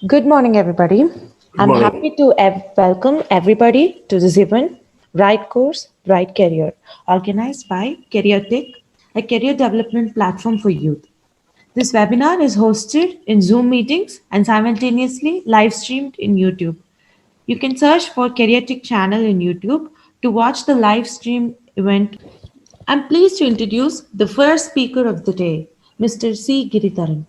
Good morning, everybody. Good I'm morning. happy to welcome everybody to this event, Bright Course, Bright Career, organized by Career Tech, a career development platform for youth. This webinar is hosted in Zoom meetings and simultaneously live streamed in YouTube. You can search for Career Tech channel in YouTube to watch the live stream event. I'm pleased to introduce the first speaker of the day, Mr. C. Giridharan.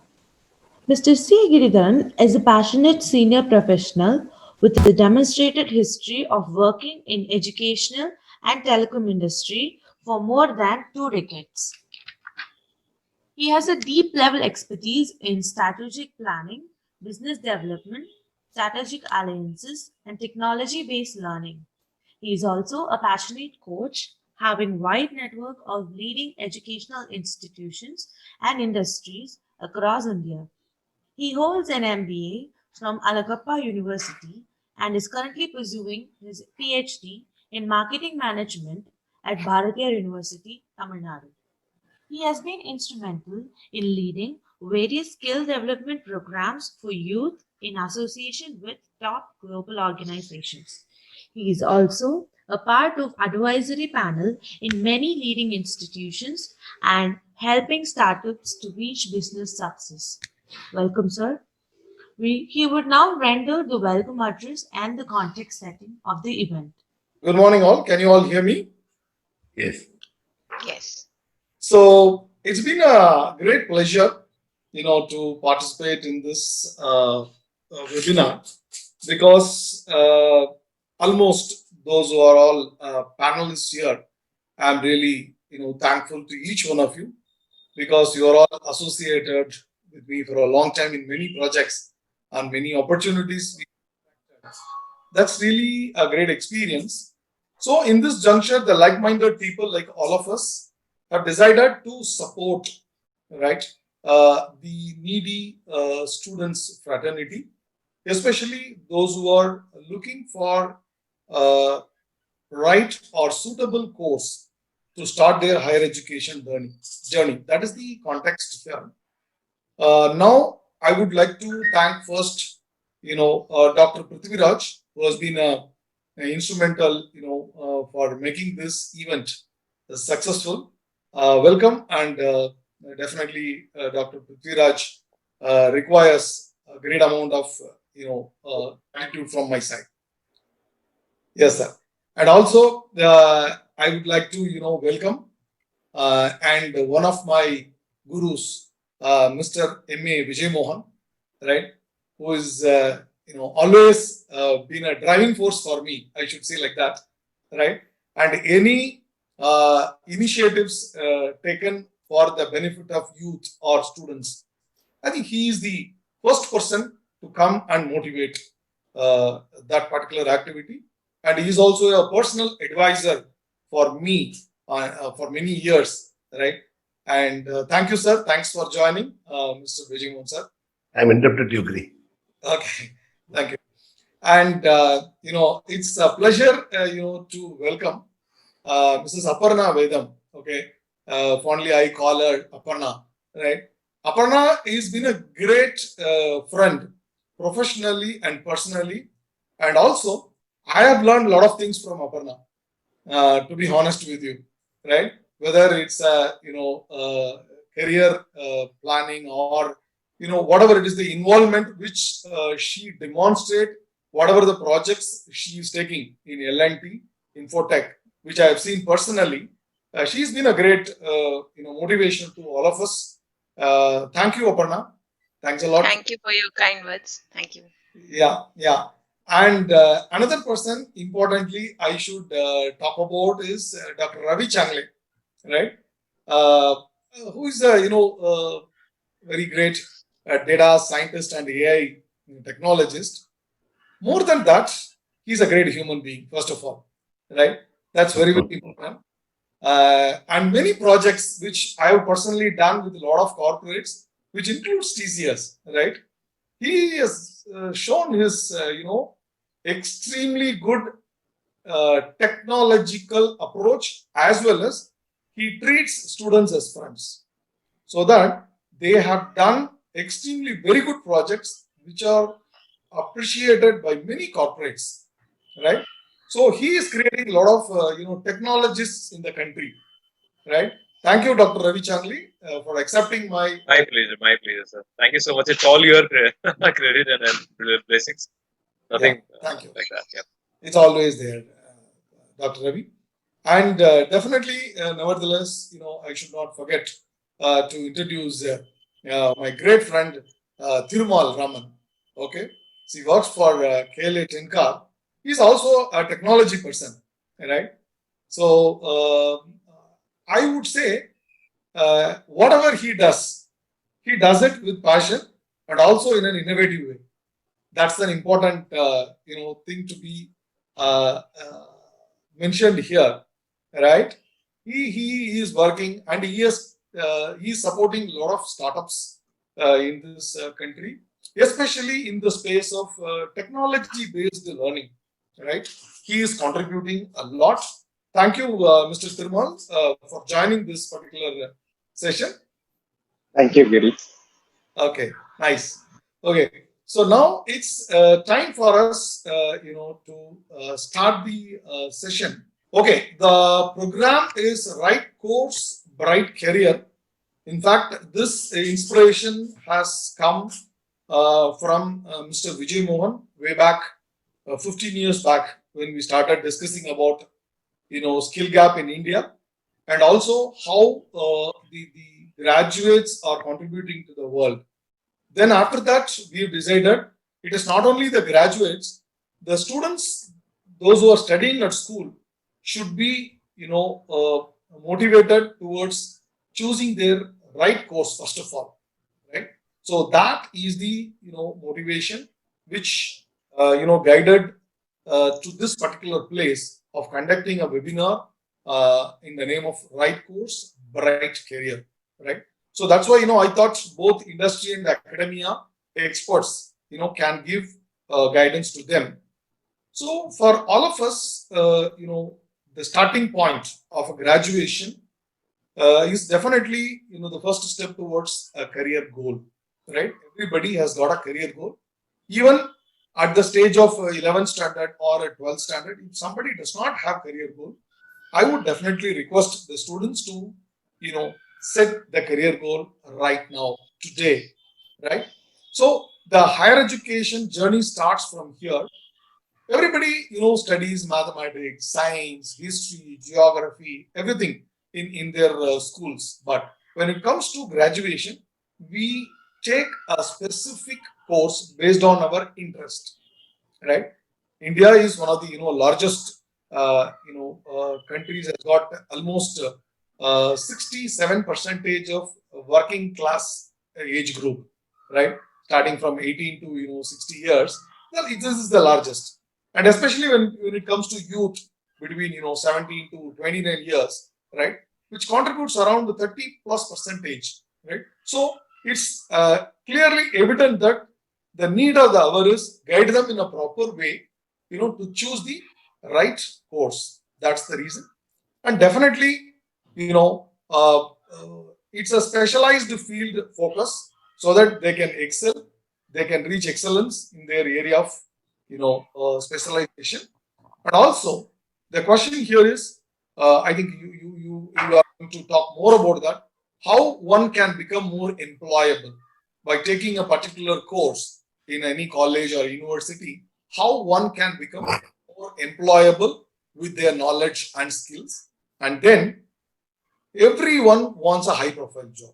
Mr. C. Giridaran is a passionate senior professional with a demonstrated history of working in educational and telecom industry for more than 2 decades. He has a deep level expertise in strategic planning, business development, strategic alliances, and technology based learning. He is also a passionate coach, having wide network of leading educational institutions and industries across India. He holds an MBA from Alagappa University and is currently pursuing his PhD in marketing management at Bharatiya University, Tamil Nadu. He has been instrumental in leading various skill development programs for youth in association with top global organizations. He is also a part of advisory panel in many leading institutions and helping startups to reach business success. Welcome, sir. He would now render the welcome address and the context setting of the event. Good morning, all. Can you all hear me? Yes. Yes. So it's been a great pleasure, to participate in this webinar because almost those who are all panelists here, I'm really, thankful to each one of you because you are all associated with me for a long time in many projects and many opportunities. That's really a great experience. So, in this juncture, the like minded people like all of us have decided to support, right, the needy students' fraternity, especially those who are looking for a right or suitable course to start their higher education journey. That is the context here. Now, I would like to thank first, Dr. Prithiviraj, who has been instrumental, for making this event successful. Welcome, and definitely, Dr. Prithiviraj requires a great amount of, gratitude from my side. Yes, sir. And also, I would like to, welcome and one of my gurus, Mr. M.A. Vijay Moghan, right, who is always been a driving force for me. I should say like that, right. And any initiatives taken for the benefit of youth or students, I think he is the first person to come and motivate that particular activity. And he is also a personal advisor for me for many years, right? And thank you, sir. Thanks for joining, Mr. Vijay, sir. I'm indebted to agree. Okay, thank you. And it's a pleasure, to welcome Mrs. Aparna Vedam. Okay, fondly I call her Aparna. Right, Aparna has been a great friend, professionally and personally, and also I have learned a lot of things from Aparna. To be honest with you, right? Whether it's career planning or whatever it is, the involvement which she demonstrate, whatever the projects she is taking in L&T, Infotech, which I have seen personally, she's been a great motivation to all of us. Thank you, Aparna. Thanks a lot. Thank you for your kind words. Thank you. Yeah. And another person, importantly, I should talk about is Dr. Ravi Changle, right? Uh, who is a very great data scientist and AI technologist. More than that, he's a great human being. First of all, right? That's very important. And many projects which I have personally done with a lot of corporates, which includes TCS, right? He has shown his, extremely good technological approach, as well as he treats students as friends, so that they have done extremely very good projects which are appreciated by many corporates, right? So he is creating a lot of technologists in the country, right? Thank you, Dr. Ravi Changle, for accepting my. My pleasure, sir. Thank you so much. It's all your credit and blessings. Yeah, Nothing thank you. like that. Yeah. It's always there, Dr. Ravi. And definitely, nevertheless, I should not forget to introduce my great friend Thirumal Raman. Okay, so he works for KLA Tenkar. He's also a technology person, right? So I would say whatever he does it with passion and also in an innovative way. That's an important thing to be mentioned here, right? He is working and he is supporting a lot of startups in this country, especially in the space of technology based learning, right? He is contributing a lot. Thank you, Mr. Thirumal, for joining this particular session. Thank you, Giri. Okay, nice. Okay, so now it's time for us, to start the session. Okay, the program is Right Course, Bright Career. In fact, this inspiration has come from Mr. Vijay Mohan way back 15 years back when we started discussing about skill gap in India and also how the graduates are contributing to the world. Then after that, we've decided it is not only the graduates, the students, those who are studying at school, should be motivated towards choosing their right course first of all, right? So that is the motivation which guided to this particular place of conducting a webinar in the name of Right Course, Bright Career, right? So that's why I thought both industry and academia experts can give guidance to them. So for all of us, the starting point of a graduation is definitely the first step towards a career goal, right? Everybody has got a career goal, even at the stage of 11th standard or a 12th standard. If somebody does not have career goal, I would definitely request the students to set the career goal right now, today, right? So the higher education journey starts from here. Everybody studies mathematics, science, history, geography, everything in their schools, but when it comes to graduation, we take a specific course based on our interest, right? India is one of the largest countries, has got almost 67 percentage of working class age group, right? Starting from 18 to 60 years. Well, this is the largest, and especially when it comes to youth between 17 to 29 years, right, which contributes around the 30 plus percentage, right? So it's clearly evident that the need of the hour is guide them in a proper way, to choose the right course. That's the reason. And definitely, it's a specialized field focus so that they can excel, they can reach excellence in their area of specialization. And also, the question here is, I think you are going to talk more about that, how one can become more employable by taking a particular course in any college or university, how one can become more employable with their knowledge and skills. And then everyone wants a high profile job,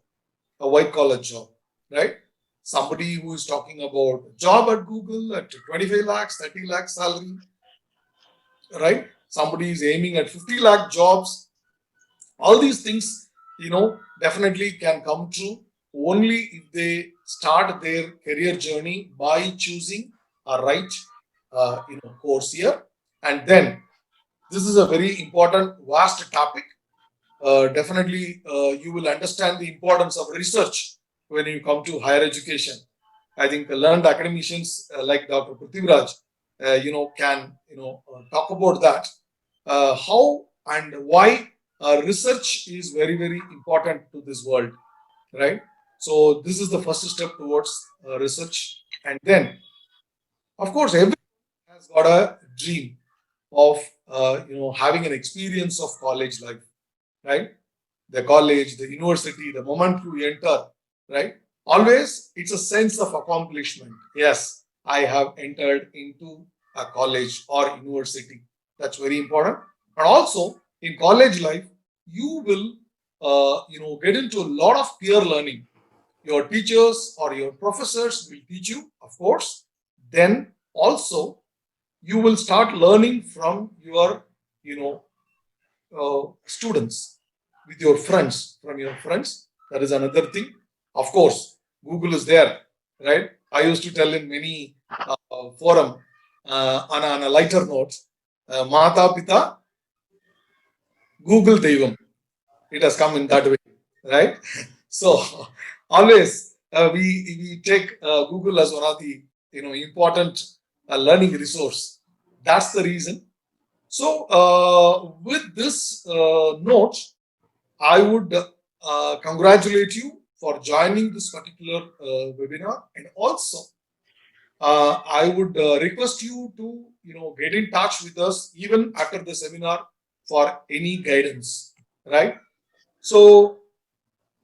a white collar job, right? Somebody who is talking about job at Google at 25 lakhs, 30 lakhs salary, right? Somebody is aiming at 50 lakh jobs. All these things, definitely can come true only if they start their career journey by choosing a right, course here. And then this is a very important, vast topic. Definitely, you will understand the importance of research when you come to higher education. I think the learned academicians like Dr. Prithiviraj, can talk about that, how and why research is very very important to this world, right? So this is the first step towards research, and then Of course, everyone has got a dream of having an experience of college life, right? The college, the university, the moment you enter, right? Always it's a sense of accomplishment. Yes, I have entered into a college or university. That's very important. And also in college life, you will get into a lot of peer learning. Your teachers or your professors will teach you, of course. Then also you will start learning from your you know students, with your friends, from your friends. That is another thing. Of course, Google is there, right? I used to tell in many forum, on a lighter note, Mata Pita, Google Devam. It has come in that way, right? So always we take Google as one of the important learning resource. That's the reason. So with this note, I would congratulate you for joining this particular webinar, and also I would request you to get in touch with us even after the seminar for any guidance, right? So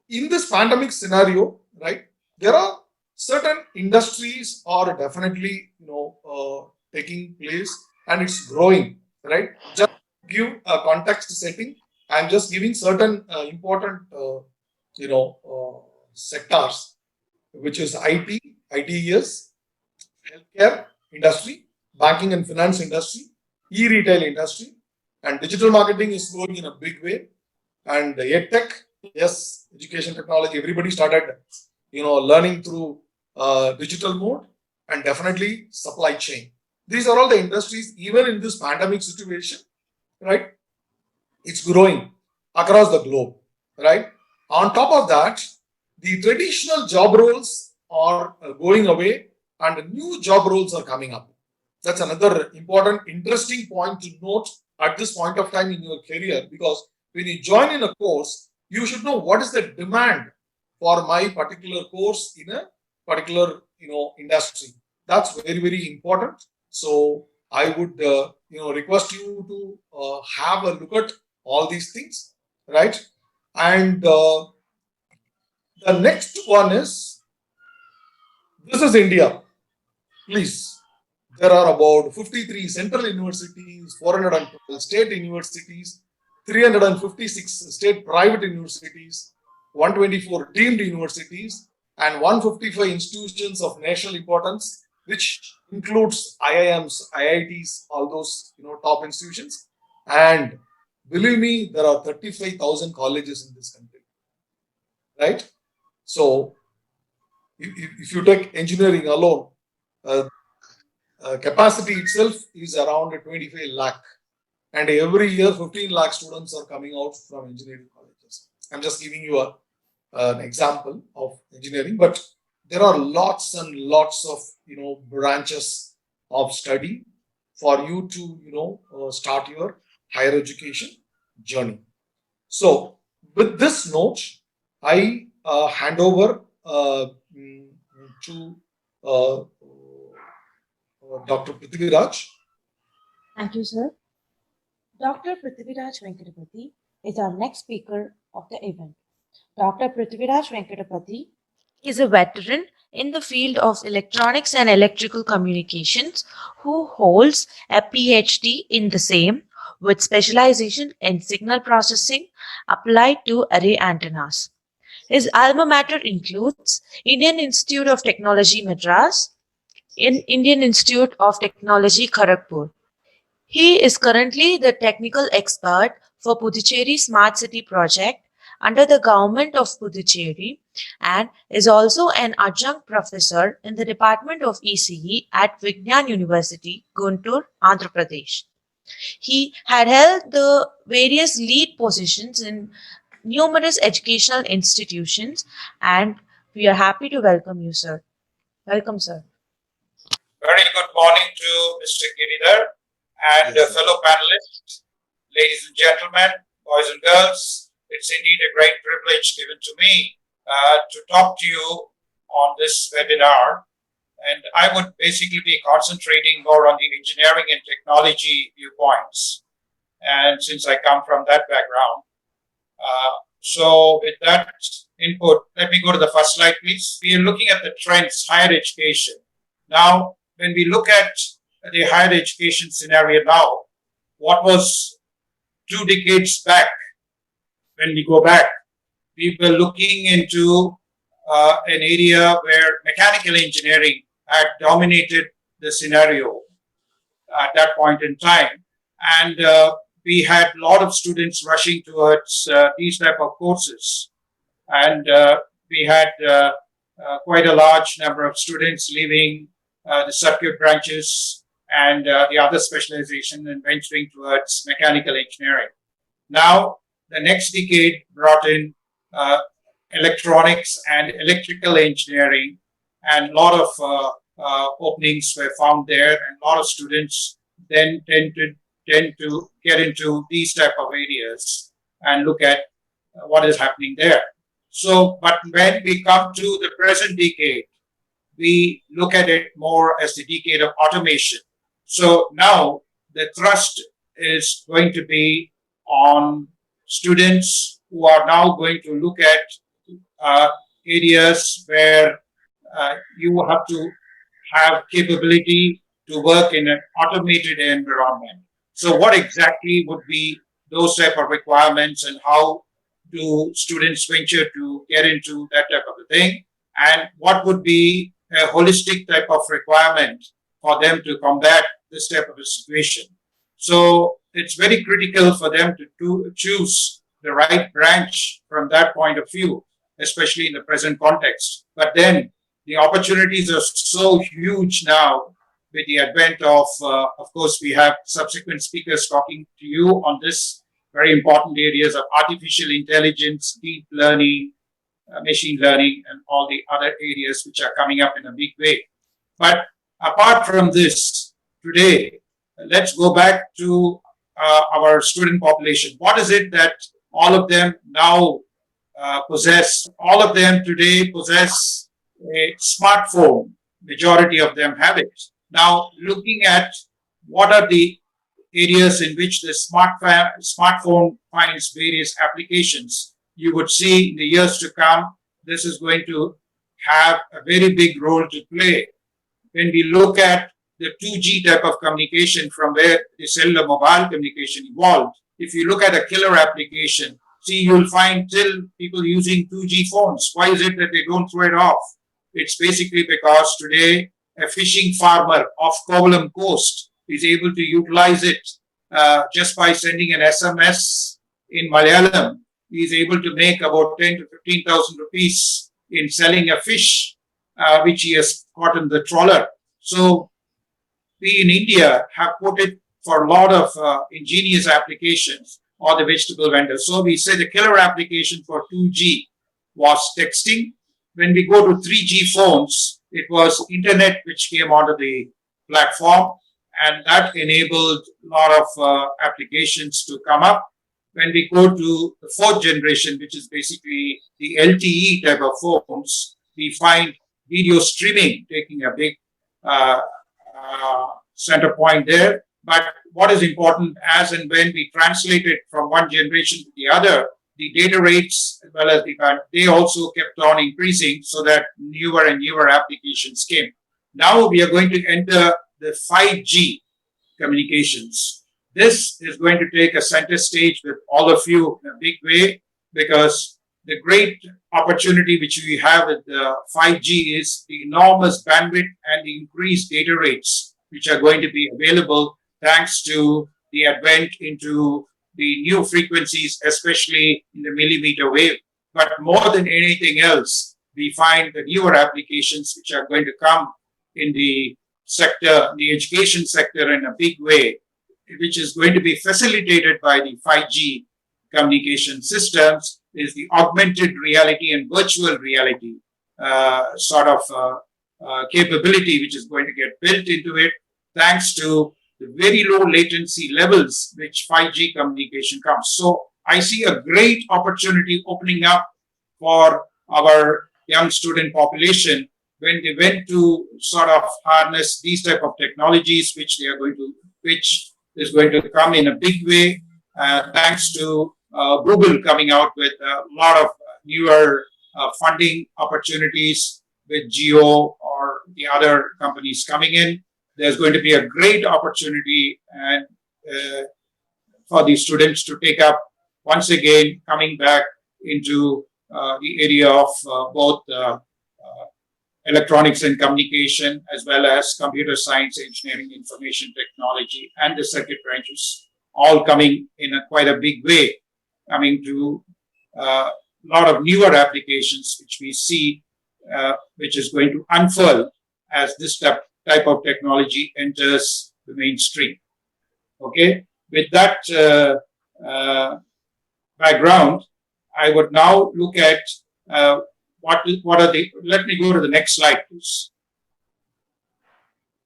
in this pandemic scenario, right, there are certain industries are definitely taking place, and it's growing, right? Just give a context setting. I'm just giving certain important sectors, which is ITES, healthcare industry, banking and finance industry, e-retail industry, and digital marketing is growing in a big way. And EdTech, yes, education technology, everybody started, learning through digital mode, and definitely supply chain. These are all the industries, even in this pandemic situation, right? It's growing across the globe, right? On top of that, the traditional job roles are going away and new job roles are coming up. That's another important, interesting point to note at this point of time in your career, because when you join in a course, you should know what is the demand for my particular course in a particular industry. That's very, very important. So I would request you to have a look at all these things, right? And the next one is, this is India. Please, there are about 53 central universities, 412 state universities, 356 state private universities, 124 deemed universities, and 155 institutions of national importance, which includes IIMs, IITs, all those top institutions. And believe me, there are 35,000 colleges in this country, right? So if you take engineering alone, uh, capacity itself is around 25 lakh, and every year 15 lakh students are coming out from engineering colleges. I'm just giving you an example of engineering, but there are lots and lots of branches of study for you to start your higher education journey. So with this note, I hand over to uh, Dr. Prithiviraj. Thank you, sir. Dr. Prithiviraj Venkatapati is our next speaker of the event. Dr. Prithiviraj Venkatapati is a veteran in the field of electronics and electrical communications who holds a PhD in the same with specialization in signal processing applied to array antennas. His alma mater includes Indian Institute of Technology Madras, Indian Institute of Technology Kharagpur. He is currently the technical expert for Puducherry Smart City project under the government of Puducherry and is also an adjunct professor in the Department of ECE at Vignan University, Guntur, Andhra Pradesh. He had held the various lead positions in numerous educational institutions, and we are happy to welcome you, sir. Welcome, sir. Very good morning to Mr. Giridhar and fellow panelists, ladies and gentlemen, boys and girls. It's indeed a great privilege given to me to talk to you on this webinar. And I would basically be concentrating more on the engineering and technology viewpoints. And since I come from that background, so with that input, let me go to the first slide, please. We are looking at the trends, higher education. Now, when we look at the higher education scenario now, what was 2 decades back, when we go back, we were looking into an area where mechanical engineering had dominated the scenario at that point in time. And we had a lot of students rushing towards these type of courses. And we had quite a large number of students leaving the circuit branches and the other specialization and venturing towards mechanical engineering. Now, the next decade brought in electronics and electrical engineering, and a lot of openings were found there, and a lot of students then tend to get into these type of areas and look at what is happening there. So, but when we come to the present decade, we look at it more as the decade of automation. So now the thrust is going to be on students who are now going to look at areas where you have to have capability to work in an automated environment. So what exactly would be those type of requirements, and how do students venture to get into that type of a thing? And what would be a holistic type of requirement for them to combat this type of a situation? So it's very critical for them to choose the right branch from that point of view, especially in the present context. But then the opportunities are so huge now with the advent of course, we have subsequent speakers talking to you on this very important areas of artificial intelligence, deep learning, machine learning, and all the other areas which are coming up in a big way. But apart from this, today, let's go back to our student population. What is it that all of them now possess? All of them today possess a smartphone. Majority of them have it. Now, looking at what are the areas in which the smartphone finds various applications, you would see in the years to come, this is going to have a very big role to play. When we look at the 2G type of communication from where the cellular mobile communication evolved, if you look at a killer application, see, you'll find still people using 2G phones. Why is it that they don't throw it off? It's basically because today a fishing farmer off Kovalam coast is able to utilize it just by sending an SMS in Malayalam. He is able to make about 10 to 15,000 rupees in selling a fish which he has caught in the trawler. So we in India have put it for a lot of ingenious applications, or the vegetable vendors. So we say the killer application for 2G was texting. When we go to 3G phones, it was internet which came onto the platform, and that enabled a lot of applications to come up. When we go to the fourth generation, which is basically the LTE type of phones, we find video streaming taking a big center point there. But what is important, as and when we translate it from one generation to the other, the data rates as well as the band, they also kept on increasing, so that newer and newer applications came. Now we are going to enter the 5G communications. This is going to take a center stage with all of you in a big way, because the great opportunity which we have with the 5G is the enormous bandwidth and the increased data rates which are going to be available thanks to the advent into the new frequencies, especially in the millimeter wave. But more than anything else, we find the newer applications which are going to come in the sector, the education sector, in a big way, which is going to be facilitated by the 5G communication systems, is the augmented reality and virtual reality capability, which is going to get built into it thanks to the very low latency levels which 5G communication comes. So I see a great opportunity opening up for our young student population when they went to sort of harness these type of technologies, which is going to come in a big way, thanks to Google coming out with a lot of newer funding opportunities with Geo or the other companies coming in. There's going to be a great opportunity and for the students to take up once again coming back into the area of both electronics and communication, as well as computer science, engineering, information technology, and the circuit branches, all coming in quite a big way, coming to a lot of newer applications which we see, which is going to unfurl as this type of technology enters the mainstream. Okay, with that background, I would now look at what are the, let me go to the next slide, please.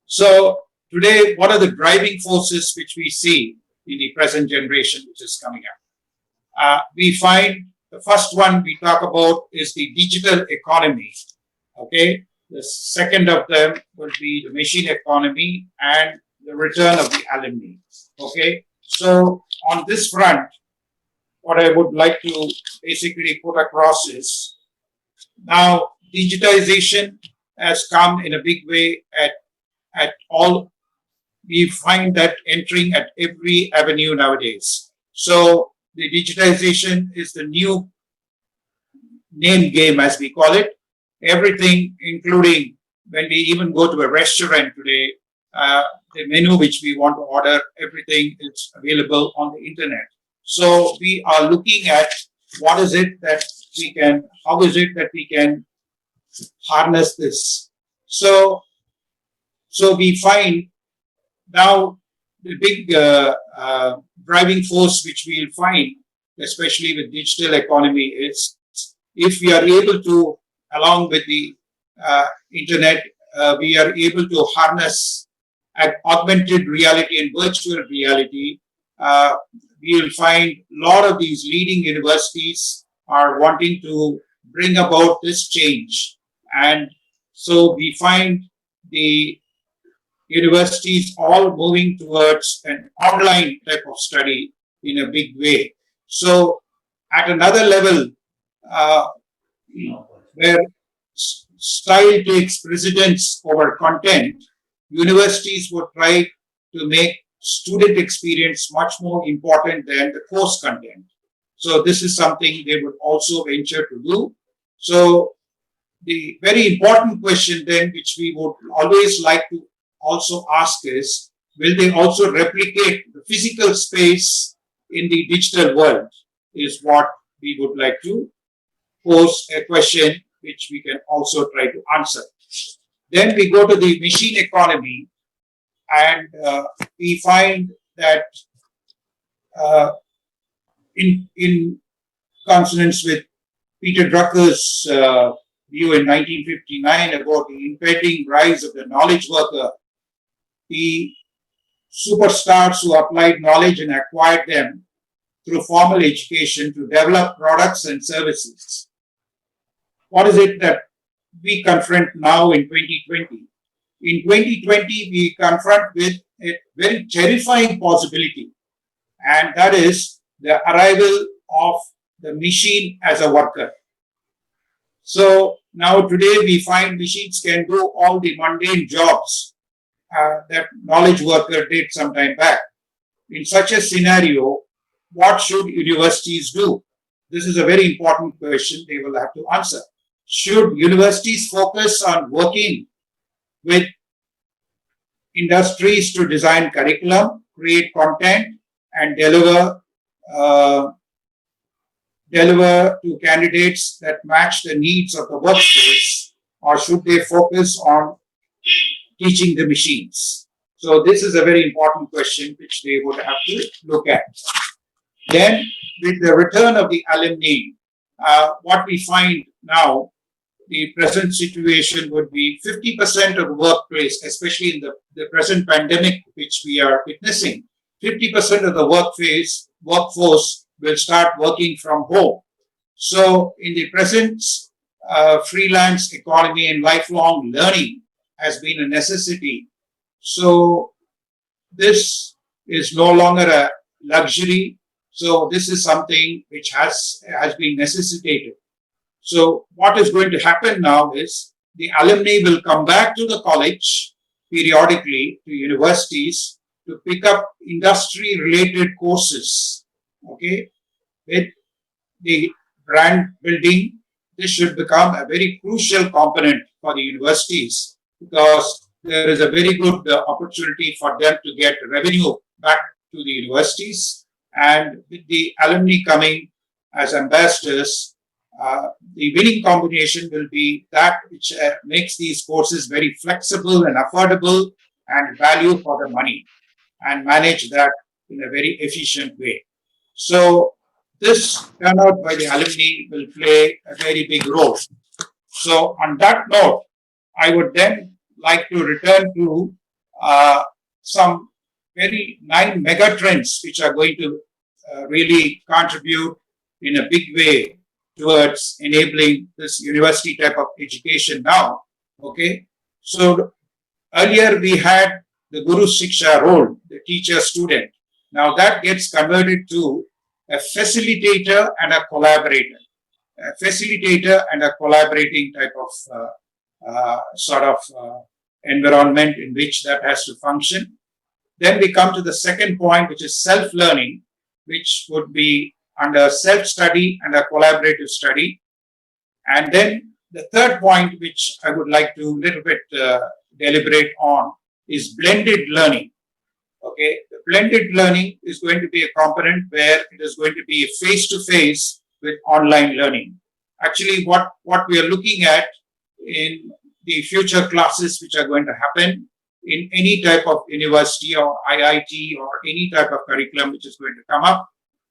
So today, what are the driving forces which we see in the present generation which is coming up? We find the first one we talk about is the digital economy. Okay, the second of them will be the machine economy and the return of the alumni. Okay, so on this front, what I would like to basically put across is now digitization has come in a big way at all. We find that entering at every avenue nowadays. So the digitization is the new name game, as we call it. Everything, including when we even go to a restaurant today, the menu which we want to order, everything is available on the internet. So we are looking at what is it that we can, how is it that we can harness this. So we find now the big driving force which we'll find, especially with digital economy, is if we are able to, along with the internet, we are able to harness augmented reality and virtual reality. We will find a lot of these leading universities are wanting to bring about this change. And so we find the universities all moving towards an online type of study in a big way. So at another level, where style takes precedence over content, universities would try to make student experience much more important than the course content. So this is something they would also venture to do. So the very important question then, which we would always like to also ask is, will they also replicate the physical space in the digital world, is what we would like to pose a question which we can also try to answer. Then we go to the machine economy, and we find that in consonance with Peter Drucker's view in 1959 about the impending rise of the knowledge worker, the superstars who applied knowledge and acquired them through formal education to develop products and services. What is it that we confront now in 2020? In 2020, we confront with a very terrifying possibility, and that is the arrival of the machine as a worker. So now today we find machines can do all the mundane jobs that knowledge worker did some time back. In such a scenario, what should universities do? This is a very important question they will have to answer. Should universities focus on working with industries to design curriculum, create content, and deliver to candidates that match the needs of the workplace, or should they focus on teaching the machines? So this is a very important question which they would have to look at. Then, with the return of the alumni, what we find now, the present situation would be 50% of the workplace, especially in the present pandemic which we are witnessing, 50% of the workforce will start working from home. So in the present freelance economy and lifelong learning has been a necessity. So this is no longer a luxury. So this is something which has been necessitated. So what is going to happen now is the alumni will come back to the college periodically to universities to pick up industry related courses. Okay, with the brand building, this should become a very crucial component for the universities because there is a very good opportunity for them to get revenue back to the universities. And with the alumni coming as ambassadors, the winning combination will be that which makes these courses very flexible and affordable and value for the money and manage that in a very efficient way. So this turnout by the alumni will play a very big role. So on that note, I would then like to return to some very 9 megatrends which are going to really contribute in a big way towards enabling this university type of education now. Okay, so earlier we had the Guru Shiksha role, the teacher student. Now that gets converted to a facilitator and a collaborator. A facilitator and a collaborating type of environment in which that has to function. Then we come to the second point, which is self-learning, which would be under self-study and a collaborative study. And then the third point, which I would like to little bit deliberate on, is blended learning. Okay, the blended learning is going to be a component where it is going to be face-to-face with online learning. Actually, what we are looking at in the future classes which are going to happen in any type of university or IIT or any type of curriculum which is going to come up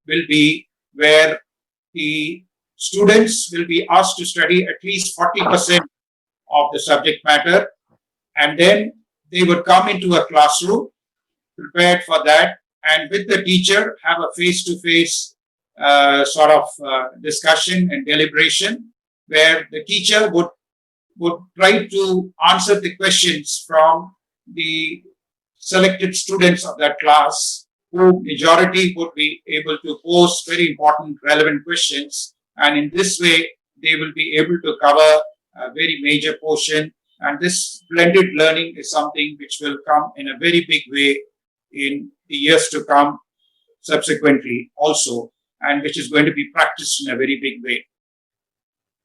will be where the students will be asked to study at least 40% of the subject matter, and then they would come into a classroom prepared for that, and with the teacher have a face-to-face discussion and deliberation where the teacher would try to answer the questions from the selected students of that class, who majority would be able to pose very important relevant questions, and in this way they will be able to cover a very major portion. And this blended learning is something which will come in a very big way in the years to come subsequently also, and which is going to be practiced in a very big way.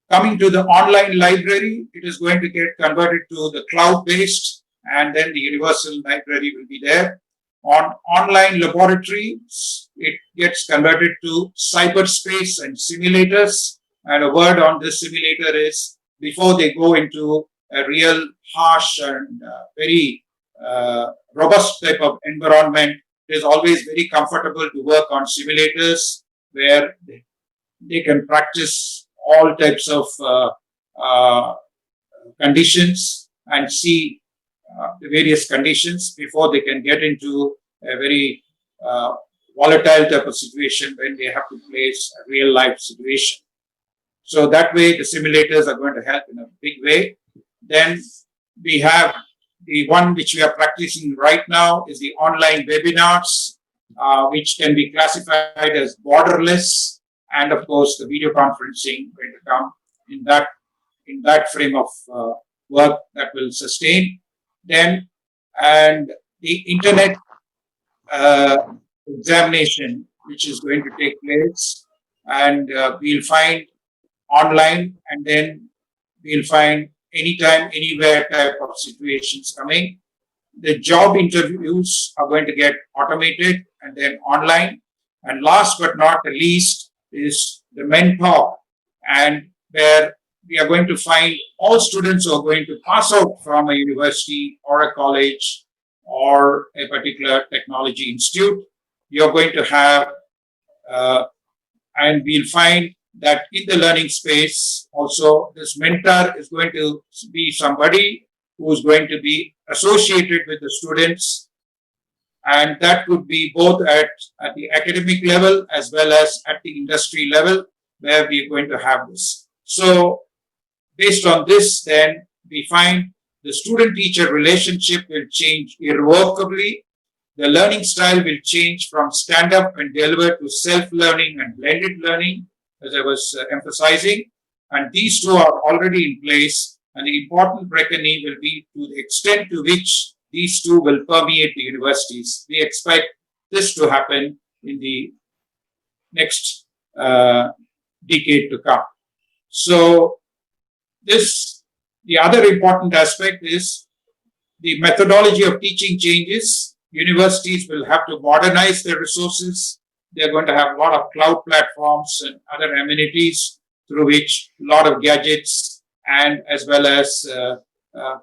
Coming to the online library, it is going to get converted to the cloud-based, and then the universal library will be there. On online laboratories, it gets converted to cyberspace and simulators. And a word on this simulator is, before they go into a real harsh and very robust type of environment, it is always very comfortable to work on simulators where they can practice all types of conditions and see the various conditions before they can get into a very volatile type of situation when they have to face a real life situation. So that way the simulators are going to help in a big way. Then we have the one which we are practicing right now is the online webinars, which can be classified as borderless, and of course the video conferencing going to come in that frame of work that will sustain. Then, and the internet examination which is going to take place, and we'll find online, and then we'll find anytime, anywhere type of situations coming. The job interviews are going to get automated and then online. And last but not the least is the mentor, and where we are going to find all students who are going to pass out from a university or a college or a particular technology institute. You're going to have, and we'll find that in the learning space also, this mentor is going to be somebody who is going to be associated with the students, and that could be both at the academic level as well as at the industry level, where we're going to have this. So based on this, then we find the student-teacher relationship will change irrevocably. The learning style will change from stand-up and deliver to self-learning and blended learning, as I was emphasizing. And these two are already in place. And the important reckoning will be to the extent to which these two will permeate the universities. We expect this to happen in the next decade to come. So the other important aspect is the methodology of teaching changes. Universities will have to modernize their resources. They're going to have a lot of cloud platforms and other amenities through which a lot of gadgets and as well as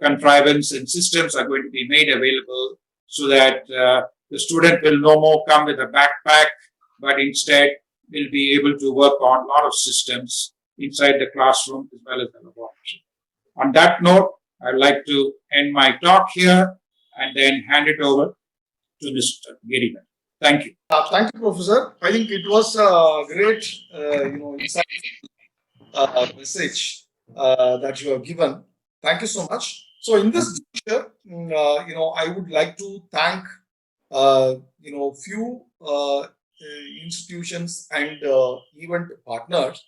contrivance and systems are going to be made available so that the student will no more come with a backpack, but instead will be able to work on a lot of systems inside the classroom as well as the laboratory. On that note, I'd like to end my talk here and then hand it over to Mr. Giridaran. Thank you. Thank you, Professor. I think it was a great, insightful message that you have given. Thank you so much. So, in this juncture, I would like to thank, few institutions and event partners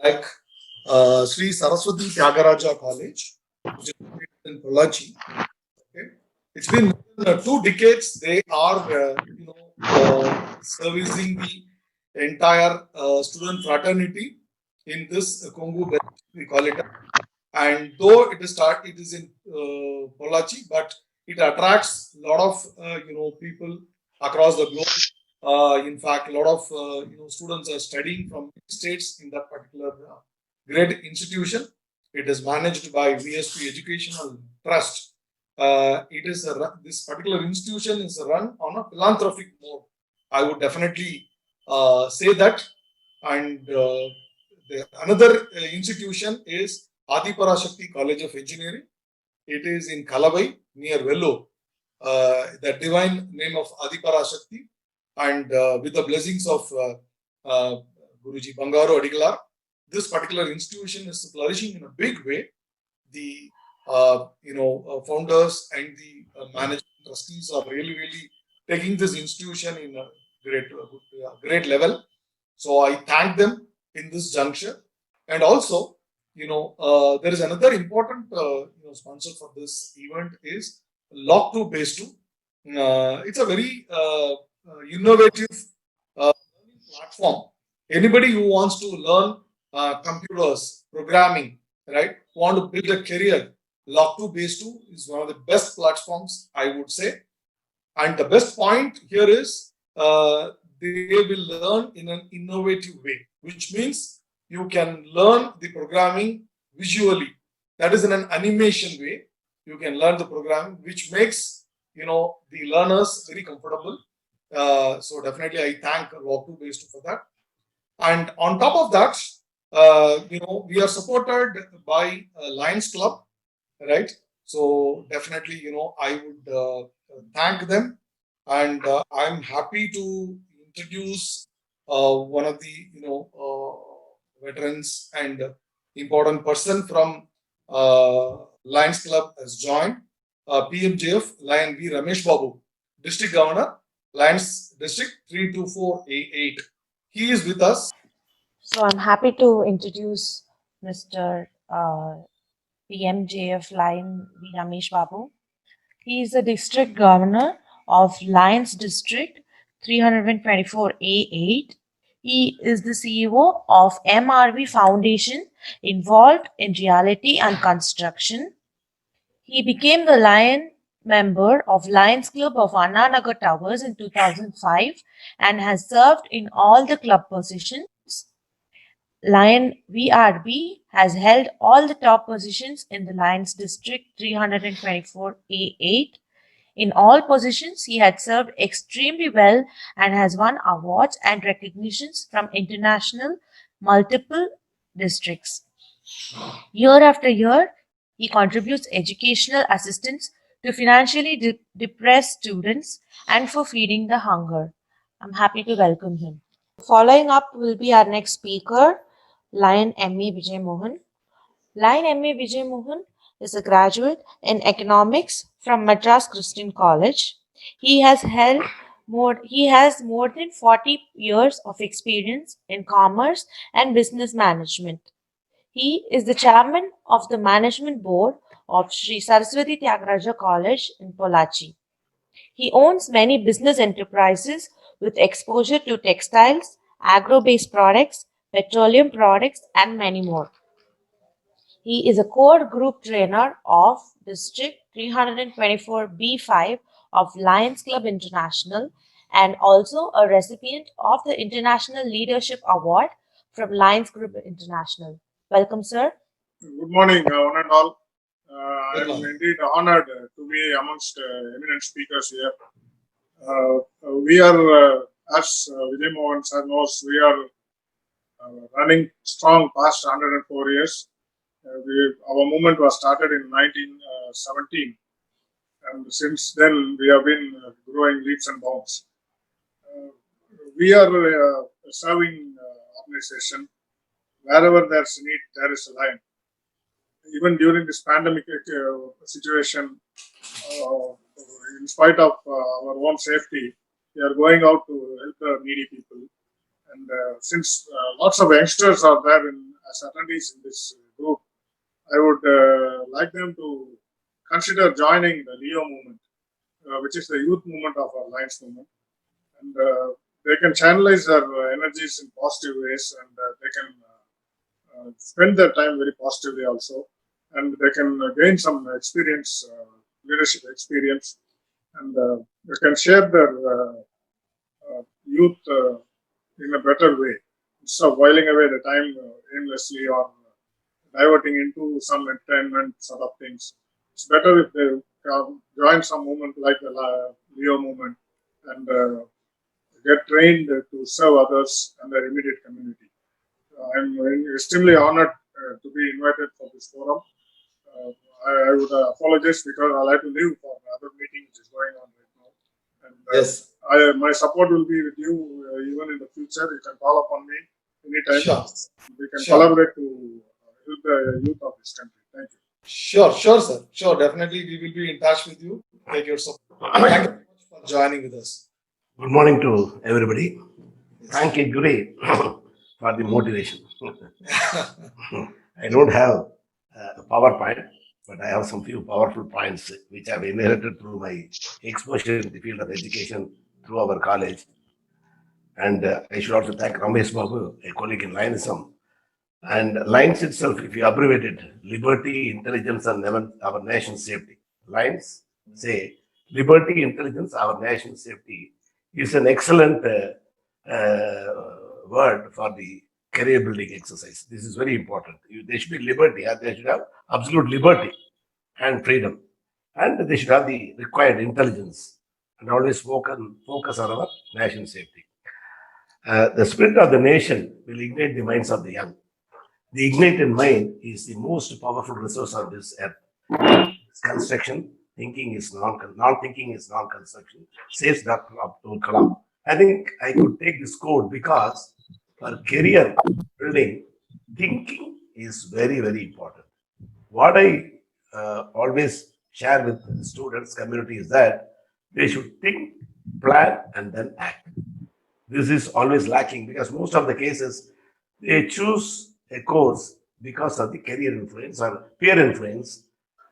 like Sri Saraswati Tyagaraja College, which is in Pollachi. Okay. It's been more than 2 decades. They are, servicing the entire student fraternity in this Kongu belt, we call it. And though it is in Pollachi, but it attracts a lot of people across the globe. In fact, a lot of students are studying from states in that particular great institution. It is managed by VSP Educational Trust. This particular institution is run on a philanthropic mode. I would definitely say that. And another institution is Adiparashakti College of Engineering. It is in Kalabai near Vellore. The divine name of Adiparashakti, and with the blessings of Guruji Bangaru Adigalar, this particular institution is flourishing in a big way. The founders and the management trustees are really taking this institution in a great level. So I thank them in this juncture. And also, there is another important sponsor for this event is Log 2 Base 2. It's a very innovative learning platform. Anybody who wants to learn computers, programming, right, want to build a career, Log 2 Base 2 is one of the best platforms, I would say. And the best point here is they will learn in an innovative way, which means you can learn the programming visually. That is in an animation way. You can learn the programming, which makes the learners very comfortable. So definitely, I thank Log 2 Base 2 for that. And on top of that, we are supported by Lions Club, right? So definitely, I would thank them, and I'm happy to introduce one of the veterans and important person from Lions Club has joined. PMJF Lion V Ramesh Babu, District Governor, Lions District 324A8. He is with us. So I'm happy to introduce Mr. PMJF Lion V Ramesh Babu. He is the District Governor of Lions District 324A8. He is the CEO of MRV Foundation involved in reality and construction. He became the Lion member of Lions Club of Anna Nagar Towers in 2005 and has served in all the club positions. Lion VRB has held all the top positions in the Lions District 324A8. In all positions, he had served extremely well and has won awards and recognitions from international multiple districts. Year after year, he contributes educational assistance to financially depressed students and for feeding the hunger. I'm happy to welcome him. Following up will be our next speaker, Lion M.A. Vijay Mohan. Line M.A. Vijay Mohan is a graduate in economics from Madras Christian College. He has more than 40 years of experience in commerce and business management. He is the chairman of the management board of Sri Saraswati Tyagaraja College in Pollachi. He owns many business enterprises with exposure to textiles, agro-based products, petroleum products, and many more. He is a core group trainer of District 324B5 of Lions Club International and also a recipient of the International Leadership Award from Lions Group International. Welcome, sir. Good morning, one and all. I Good am morning. indeed honored to be amongst eminent speakers here. We are, as Vijay Mohan sir knows, we are running strong past 104 years. Our movement was started in 1917, and since then we have been growing leaps and bounds. We are serving organization. Wherever there's a need, there is a line. Even during this pandemic situation, in spite of our own safety, we are going out to help the needy people. And since lots of youngsters are there as attendees in this group, I would like them to consider joining the Leo movement, which is the youth movement of our Lions movement. And they can channelize their energies in positive ways, and they can spend their time very positively also, and they can gain some experience, leadership experience, and they can share their youth in a better way instead of whiling away the time aimlessly or diverting into some entertainment sort of things. It's better if they join some movement like the Leo movement and get trained to serve others and their immediate community. I'm extremely honored to be invited for this forum. I would apologize because I'll have to leave for another meeting which is going on right now. And Yes. my support will be with you even in the future. You can call upon me anytime. Sure. We can Sure. collaborate to help the youth of this country. Thank you. Sure, sir. Sure, definitely we will be in touch with you. Take your support. Thank you very much for joining with us. Good morning to everybody. Thank you, Guri, for the motivation. I don't have a PowerPoint, but I have some few powerful points which I've inherited through my exposure in the field of education through our college. And I should also thank Ramesh Babu, a colleague in Lionism. And Lions itself, if you abbreviate it, liberty, intelligence, and our nation's safety. Lions say liberty, intelligence, our nation's safety is an excellent word for the career building exercise. This is very important. There should be liberty, and they should have absolute liberty and freedom. And they should have the required intelligence and always focus on our nation's safety. The spirit of the nation will ignite the minds of the young. The ignited mind is the most powerful resource on this earth. It's construction, thinking is non-thinking is non-construction, says Dr. Abdul Kalam. I think I could take this quote because for career building, thinking is very, very important. What I always share with the students, community is that they should think, plan, and then act. This is always lacking because most of the cases they choose a course because of the career influence or peer influence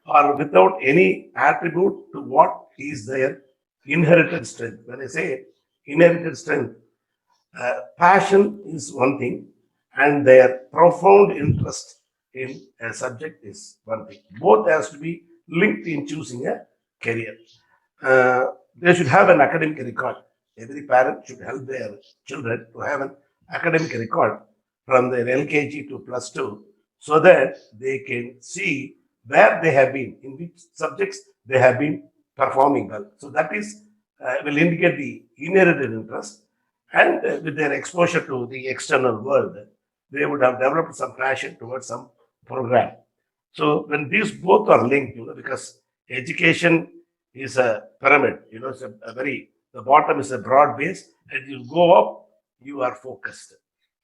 or without any attribute to what is their inherited strength. When I say inherited strength, passion is one thing and their profound interest in a subject is one thing. Both has to be linked in choosing a career. They should have an academic record. Every parent should help their children to have an academic record from their LKG to plus two so that they can see where they have been, in which subjects they have been performing well. So that is will indicate the inherited interest, and with their exposure to the external world, they would have developed some passion towards some program. So when these both are linked, because education is a pyramid, it's a very, the bottom is a broad base, and you go up, you are focused.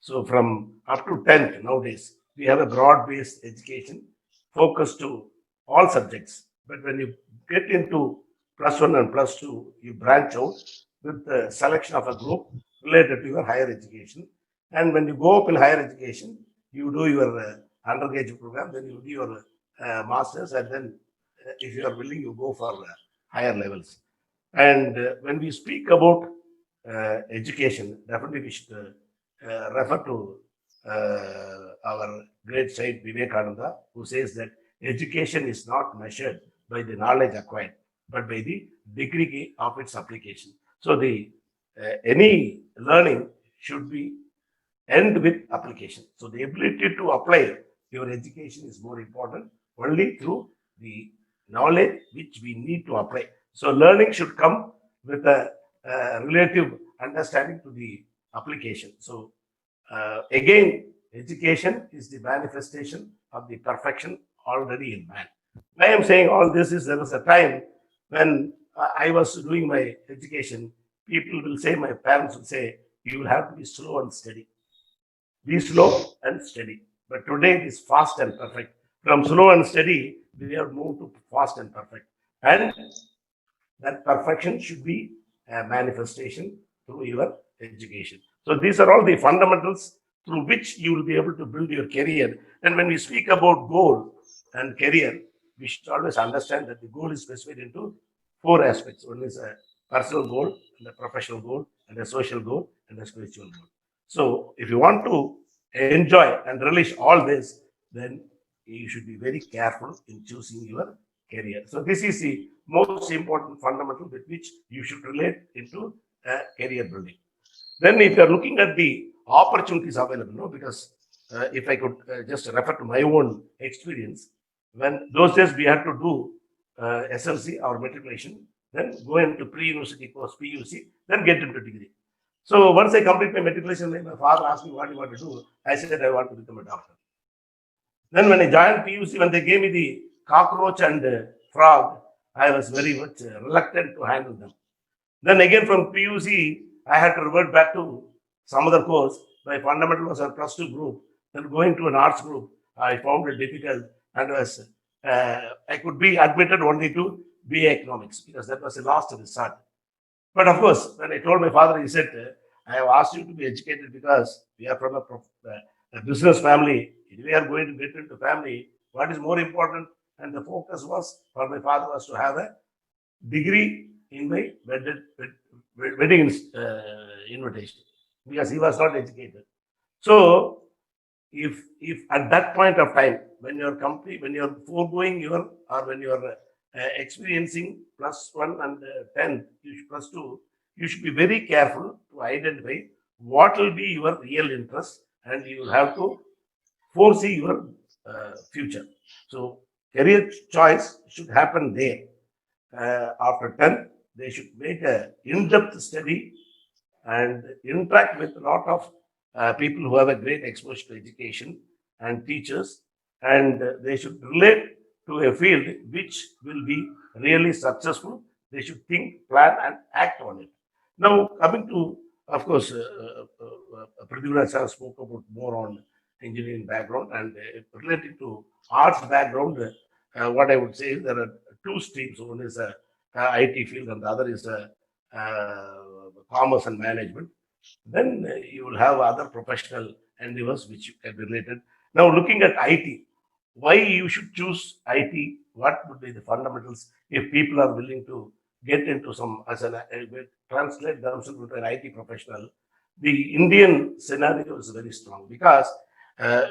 So from up to 10th nowadays, we have a broad-based education focus to all subjects. But when you get into +1 and +2, you branch out with the selection of a group related to your higher education. And when you go up in higher education, you do your undergraduate program, then you do your masters, and then if you are willing, you go for higher levels. And when we speak about education, definitely we should refer to our great saint Vivekananda, who says that education is not measured by the knowledge acquired, but by the degree of its application. So the any learning should be end with application. So the ability to apply your education is more important only through the knowledge which we need to apply. So learning should come with a relative understanding to the application. So again, education is the manifestation of the perfection already in man. Why I'm saying all this is there was a time when I was doing my education, people will say, my parents will say, you will have to be slow and steady. Be slow and steady. But today it is fast and perfect. From slow and steady, we have moved to fast and perfect. And that perfection should be a manifestation through your education. So these are all the fundamentals through which you will be able to build your career. And when we speak about goal and career, we should always understand that the goal is specified into 4 aspects. One is a personal goal, and a professional goal, and a social goal, and a spiritual goal. So if you want to enjoy and relish all this, then you should be very careful in choosing your career. So this is the most important fundamental with which you should relate into career building. Then if you are looking at the opportunities available, no, because if I could just refer to my own experience, when those days we had to do SLC or matriculation, then go into pre-university course, PUC, then get into degree. So once I complete my matriculation, my father asked me what you want to do. I said I want to become a doctor. Then when I joined PUC, when they gave me the cockroach and frog, I was very much reluctant to handle them. Then again from PUC, I had to revert back to some other course. My fundamental was a +2 group. Then going to an arts group, I found it difficult and was I could be admitted only to BA Economics because that was the last resort. But of course, when I told my father, he said, I have asked you to be educated because we are from a business family. If we are going to get into family, what is more important? And the focus was for my father was to have a degree in my wedding invitation because he was not educated. So if at that point of time when you're when you're foregoing your or when you're experiencing +1 and 10 +2, you should be very careful to identify what will be your real interest and you will have to foresee your future. So career choice should happen there. After 10, they should make a in-depth study and interact with a lot of people who have a great exposure to education and teachers, and they should relate to a field which will be really successful. They should think, plan, and act on it. Now, coming to, of course, Prithiviraj spoke about more on engineering background and related to arts background. What I would say is there are 2 streams. One is a IT field, and the other is commerce and management. Then you will have other professional endeavors which can be related. Now, looking at IT, why you should choose IT? What would be the fundamentals if people are willing to get into some as an translate themselves into an IT professional? The Indian scenario is very strong because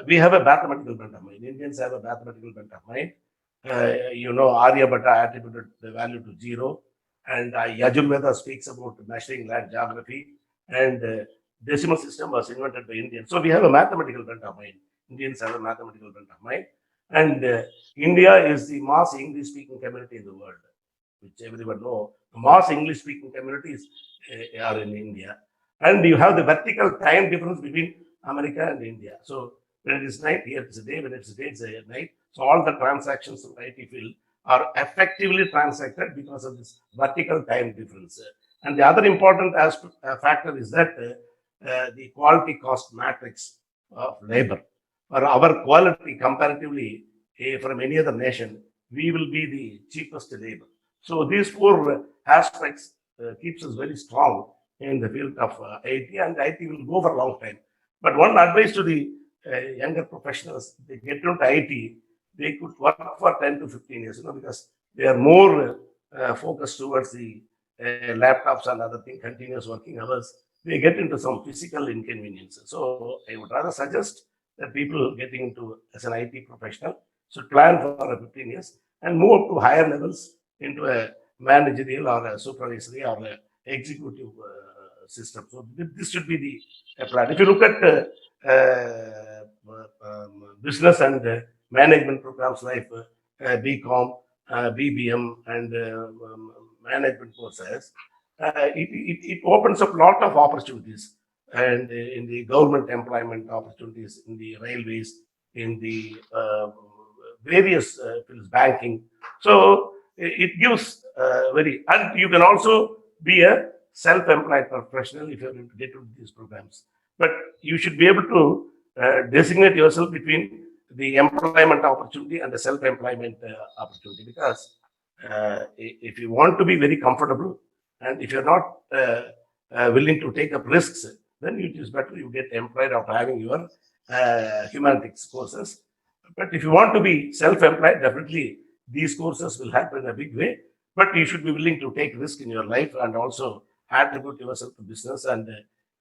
we have a mathematical bent of mind. Indians have a mathematical bent of mind. Aryabhatta attributed the value to 0, and Yajurveda speaks about measuring land geography, and decimal system was invented by Indians. So we have a mathematical bent of mind. Indians have a mathematical bent of mind, and India is the mass English-speaking community in the world, which everyone know. The mass English-speaking communities are in India, and you have the vertical time difference between America and India. So when it is night, here it's a day. When it's a day, it's a night. So all the transactions of IT field are effectively transacted because of this vertical time difference. And the other important factor is that the quality cost matrix of labor, or our quality comparatively from any other nation, we will be the cheapest labor. So these four aspects keeps us very strong in the field of IT, and IT will go for a long time. But one advice to the younger professionals, they get into IT, they could work for 10 to 15 years, because they are more focused towards the laptops and other things, continuous working hours. They get into some physical inconveniences. So I would rather suggest that people getting into as an IT professional should plan for 15 years and move up to higher levels into a managerial or a supervisory or a executive system. So this should be the plan. If you look at business and management programs like BCom, BBM, and management courses, it opens up a lot of opportunities, and in the government employment opportunities, in the railways, in the various fields, banking. So it gives very, and you can also be a self-employed professional if you're going to get into these programs. But you should be able to designate yourself between the employment opportunity and the self-employment opportunity, because if you want to be very comfortable and if you're not willing to take up risks, then it is better you get employed after having your humanities courses. But if you want to be self-employed, definitely these courses will help in a big way. But you should be willing to take risk in your life and also attribute yourself to business, and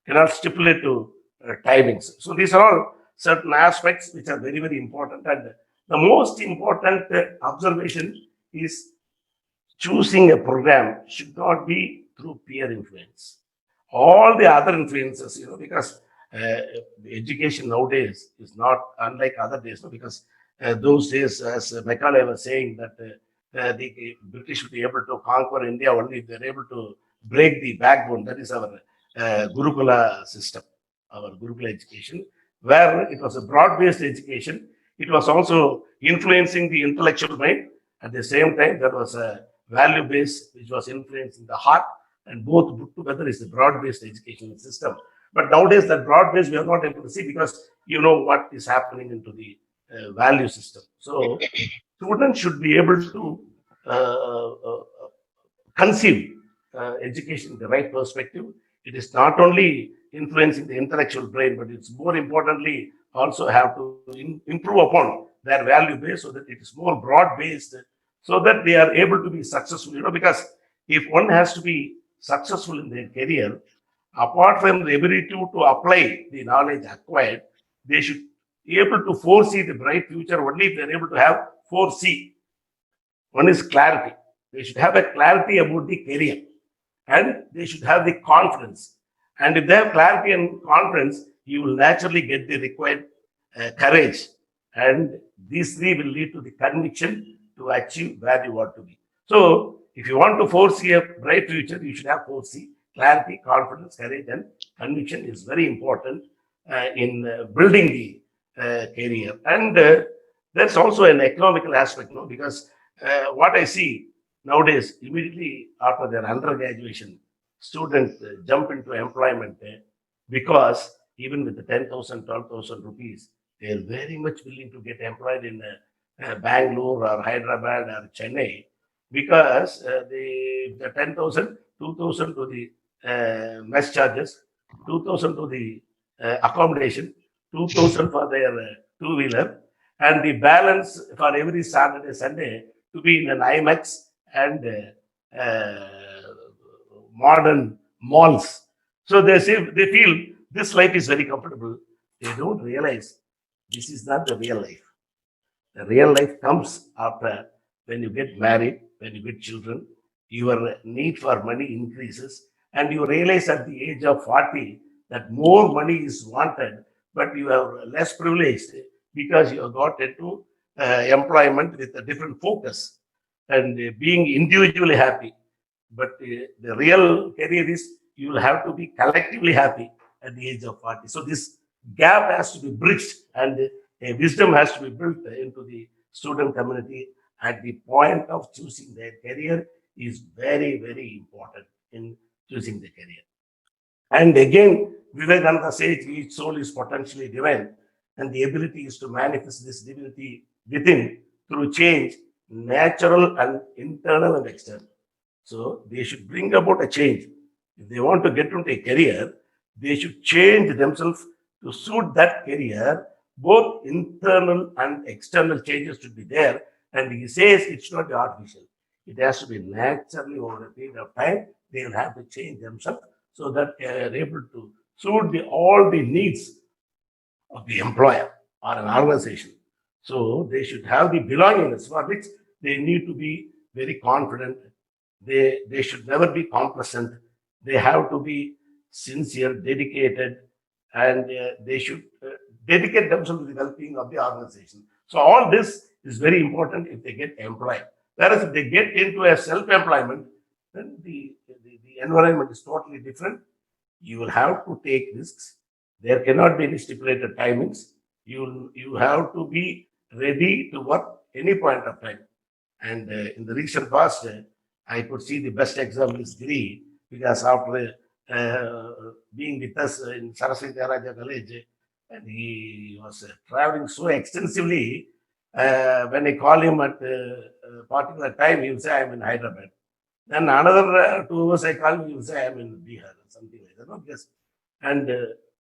cannot stipulate to timings. So these are all certain aspects which are very, very important. And the most important observation is choosing a program should not be through peer influence. All the other influences, because education nowadays is not unlike other days, because those days, as Macaulay was saying, that the British would be able to conquer India only if they're able to break the backbone. That is our Gurukula system, our Gurukula education, where it was a broad-based education. It was also influencing the intellectual mind. At the same time, there was a value base which was influencing the heart, and both put together is the broad-based educational system. But nowadays, that broad base we are not able to see, because what is happening into the value system. So students should be able to conceive education in the right perspective. It is not only influencing the intellectual brain, but it's more importantly also have to improve upon their value base so that it is more broad based, so that they are able to be successful. Because if one has to be successful in their career, apart from the ability to apply the knowledge acquired, they should be able to foresee the bright future only if they're able to have foresee. One is clarity. They should have a clarity about the career, and they should have the confidence. And if they have clarity and confidence, you will naturally get the required courage. And these three will lead to the conviction to achieve where you want to be. So, if you want to foresee a bright future, you should have foresee. Clarity, confidence, courage, and conviction is very important in building the career. And there's also an economical aspect, because what I see nowadays, immediately after their undergraduation, students jump into employment because even with the 10,000, 12,000 rupees, they are very much willing to get employed in Bangalore or Hyderabad or Chennai, because the 10,000, 2,000 to the mess charges, 2,000 to the accommodation, 2,000 for their two-wheeler, and the balance for every Saturday, Sunday to be in an IMAX and modern malls. So they say they feel this life is very comfortable. They don't realize this is not the real life. The real life comes after when you get married, when you get children, your need for money increases, and you realize at the age of 40 that more money is wanted, but you are less privileged because you have got into employment with a different focus and being individually happy. But the real career is you will have to be collectively happy at the age of 40. So this gap has to be bridged, and a wisdom has to be built into the student community at the point of choosing their career is very, very important in choosing the career. And again, Vivekananda says each soul is potentially divine, and the ability is to manifest this divinity within through change, natural and internal and external. So they should bring about a change. If they want to get into a career, they should change themselves to suit that career. Both internal and external changes should be there. And he says it should not be artificial. It has to be naturally over a period of time. They will have to change themselves so that they are able to suit all the needs of the employer or an organization. So they should have the belongingness for which they need to be very confident. They should never be complacent. They have to be sincere, dedicated, and they should dedicate themselves to the well-being of the organization. So all this is very important if they get employed. Whereas if they get into a self-employment, then the environment is totally different. You will have to take risks. There cannot be any stipulated timings. You have to be ready to work any point of time. And in the recent past, I could see the best example is Giri, because after being with us in Saraswati Raja College, and he was traveling so extensively. When I call him at a particular time, he will say, I'm in Hyderabad. Then another 2 hours I call him, he will say, I'm in Bihar, or something like that. No? Yes. And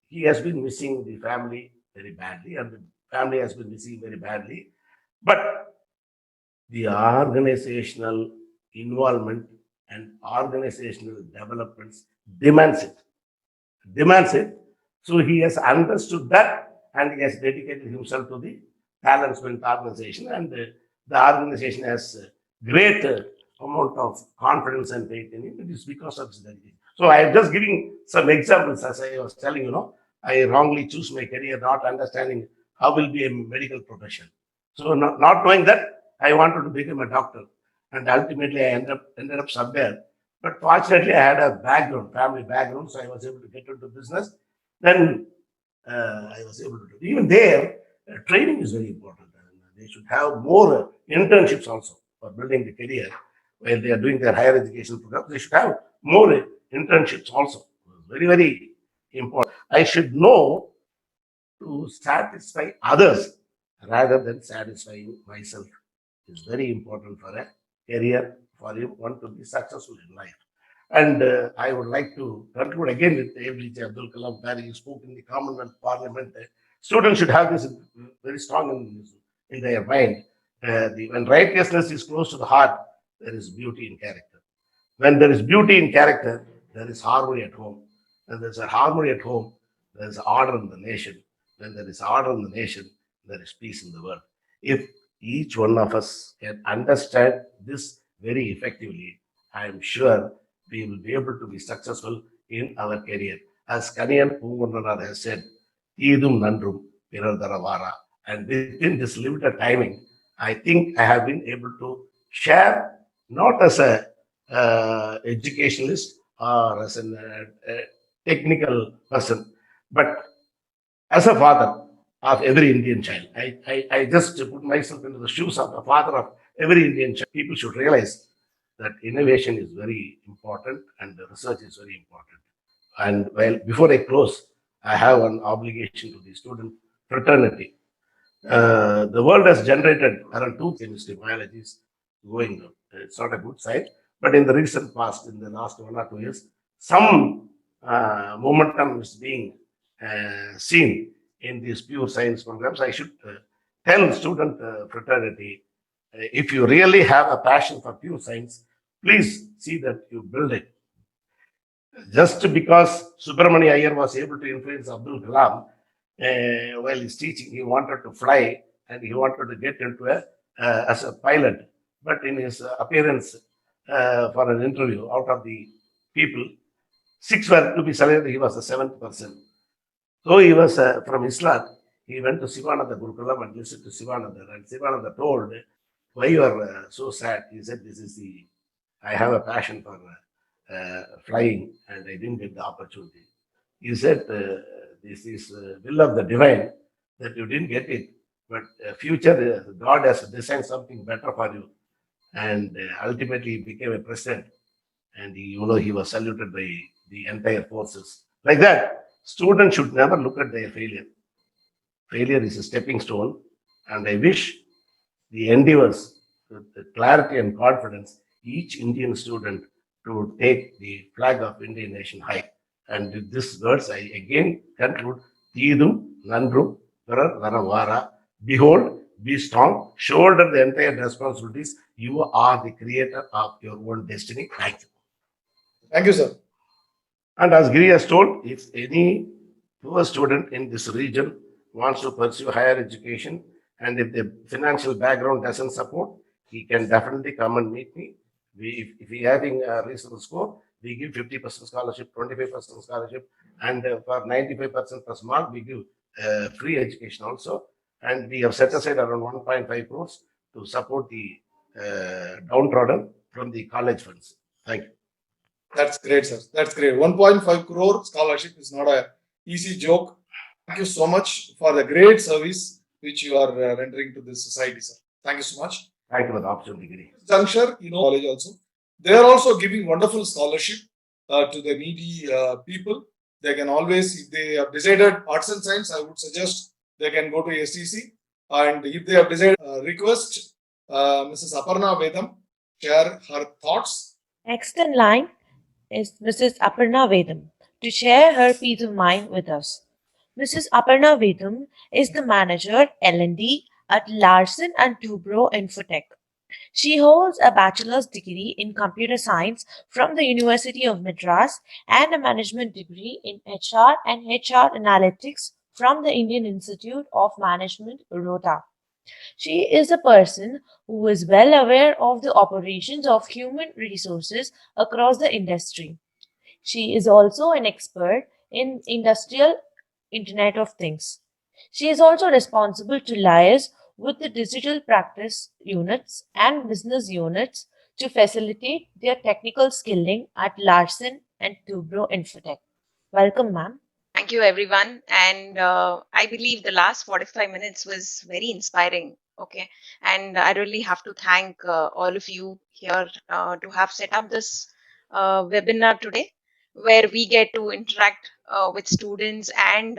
he has been missing the family very badly, and the family has been missing very badly. But the organizational involvement and organizational developments demands it. Demands it. So he has understood that and he has dedicated himself to the balancement organization, and the organization has great amount of confidence and faith in him. It is because of his dedication. So I am just giving some examples as I was telling, I wrongly choose my career, not understanding how will be a medical profession. So not knowing that, I wanted to become a doctor, and ultimately I ended up somewhere. But fortunately, I had a background, family background, so I was able to get into business. Then I was able to do. Even there, training is very important. And they should have more internships also for building the career. While they are doing their higher education program, they should have more internships also. Very, very important. I should know to satisfy others rather than satisfying myself. Is very important for a career, for you one to be successful in life. And I would like to conclude again with APJ Abdul Kalam, where he spoke in the Commonwealth Parliament. Students should have this very strong in their mind. When righteousness is close to the heart, there is beauty in character. When there is beauty in character, there is harmony at home. When there is a harmony at home, there is order in the nation. When there is order in the nation, there is peace in the world. If each one of us can understand this very effectively, I am sure we will be able to be successful in our career. As Kaniyan Pungunanar has said, Idum Nandrum Piradharavara. And within this limited timing, I think I have been able to share not as a educationalist or as a technical person, but as a father of every Indian child. I just put myself into the shoes of the father of every Indian child. People should realize that innovation is very important and the research is very important. And well, before I close, I have an obligation to the student fraternity. The world has generated around two chemistry biologies going on. It's not a good sign, but in the recent past, in the last 1 or 2 years, some momentum is being seen in these pure science programs. I should tell student fraternity, if you really have a passion for pure science, please see that you build it. Just because Subramania Iyer was able to influence Abdul Kalam while he's teaching, he wanted to fly and he wanted to get into as a pilot. But in his appearance for an interview, out of the people, 6 were to be selected. He was the 7th person. So he was from Islam. He went to Sivananda Gurukulam and listened to Sivananda. And Sivananda told, why you are so sad? He said, I have a passion for flying and I didn't get the opportunity. He said, this is will of the divine that you didn't get it, but future God has designed something better for you. And ultimately he became a president, and he was saluted by the entire forces. Like that, students should never look at their failure. Failure is a stepping stone, and I wish the endeavors, the clarity and confidence, each Indian student to take the flag of Indian nation high. And with these words, I again conclude, Teedum, Nandrum, Varar, Varavara, behold, be strong, shoulder the entire responsibilities. You are the creator of your own destiny. Thank you. Thank you, sir. And as Giri has told, if any poor student in this region wants to pursue higher education and if the financial background doesn't support, he can definitely come and meet me. If we having a reasonable score, we give 50% scholarship, 25% scholarship, and for 95% plus mark, we give free education also. And we have set aside around 1.5 crores to support the downtrodden from the college funds. Thank you. That's great, sir. That's great. 1.5 crore scholarship is not a easy joke. Thank you so much for the great service which you are rendering to this society, sir. Thank you so much. Thank you for the opportunity, Giri. Juncture, college also. They are also giving wonderful scholarship to the needy people. They can always, if they have decided arts and science, I would suggest they can go to STC. And if they have decided, request Mrs.Aparna Vedam share her thoughts. Next in line is Mrs.Aparna Vedam to share her peace of mind with us. Mrs. Aparna Vedam is the manager L&D at Larsen and Toubro Infotech. She holds a bachelor's degree in computer science from the University of Madras and a management degree in HR and HR analytics from the Indian Institute of Management, Rota. She is a person who is well aware of the operations of human resources across the industry. She is also an expert in industrial Internet of Things. She is also responsible to liaise with the digital practice units and business units to facilitate their technical skilling at Larsen and Toubro Infotech. Welcome, ma'am. Thank you, everyone. And I believe the last 45 minutes was very inspiring. Okay. And I really have to thank all of you here to have set up this webinar today, where we get to interact with students and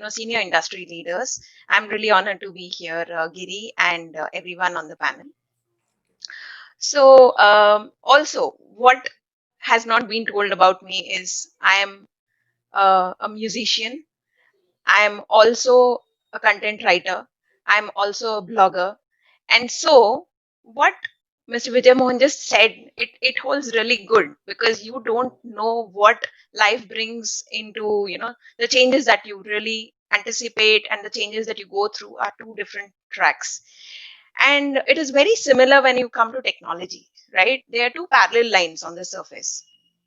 senior industry leaders. I'm really honored to be here, Giri, and everyone on the panel. So, also, what has not been told about me is I am a musician. I am also a content writer. I'm also a blogger. And so, what Mr. Vijay Mohan just said, it holds really good because you don't know what life brings into, the changes that you really anticipate and the changes that you go through are two different tracks. And it is very similar when you come to technology, right? There are two parallel lines on the surface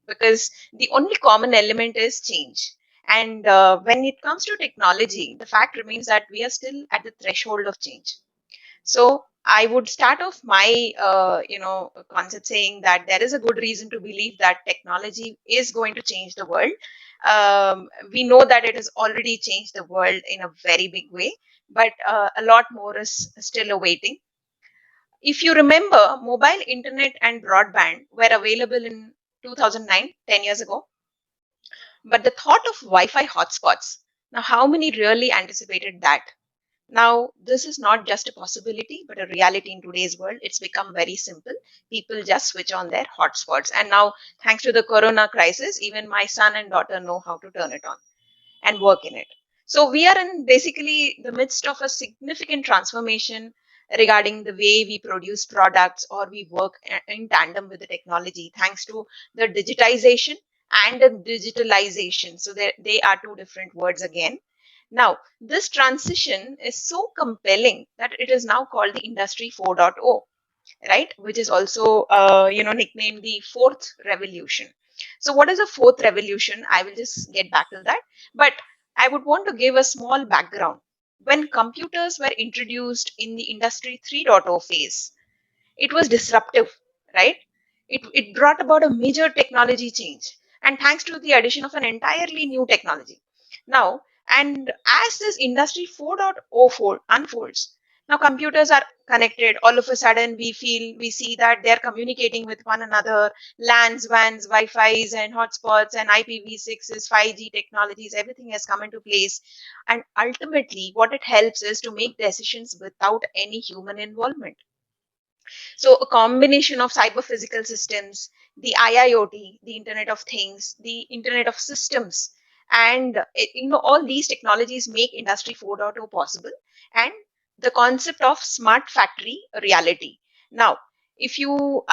because the only common element is change. And when it comes to technology, the fact remains that we are still at the threshold of change. So I would start off my, concept saying that there is a good reason to believe that technology is going to change the world. We know that it has already changed the world in a very big way, but a lot more is still awaiting. If you remember, mobile internet and broadband were available in 2009, 10 years ago. But the thought of Wi Fi hotspots, now, how many really anticipated that? Now, this is not just a possibility, but a reality in today's world. It's become very simple. People just switch on their hotspots. And now, thanks to the corona crisis, even my son and daughter know how to turn it on and work in it. So we are in basically the midst of a significant transformation regarding the way we produce products or we work in tandem with the technology, thanks to the digitization and the digitalization. So they are two different words again. Now, this transition is so compelling that it is now called the Industry 4.0, right? Which is also, nicknamed the fourth revolution. So, what is a fourth revolution? I will just get back to that. But I would want to give a small background. When computers were introduced in the Industry 3.0 phase, it was disruptive, right? It brought about a major technology change. And thanks to the addition of an entirely new technology. Now, and as this industry 4.0 unfolds, now computers are connected. All of a sudden, we see that they're communicating with one another. LANs, WANs, Wi-Fi's, and hotspots, and IPv6s, 5G technologies, everything has come into place. And ultimately, what it helps is to make decisions without any human involvement. So a combination of cyber physical systems, the IIoT, the Internet of Things, the Internet of Systems, and all these technologies make Industry 4.0 possible, and the concept of smart factory a reality. Now, if you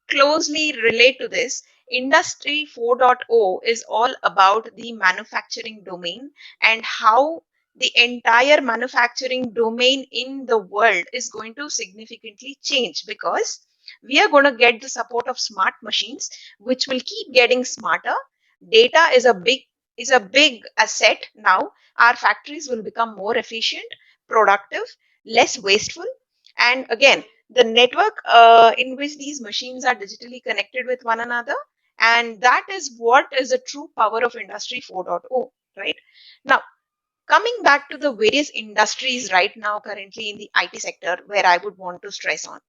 closely relate to this, Industry 4.0 is all about the manufacturing domain and how the entire manufacturing domain in the world is going to significantly change, because we are going to get the support of smart machines which will keep getting smarter. Data is a big asset. Now our factories will become more efficient, productive, less wasteful, and again the network in which these machines are digitally connected with one another, and that is what is the true power of Industry 4.0, right? Now, coming back to the various industries right now currently in the IT sector, where I would want to stress on,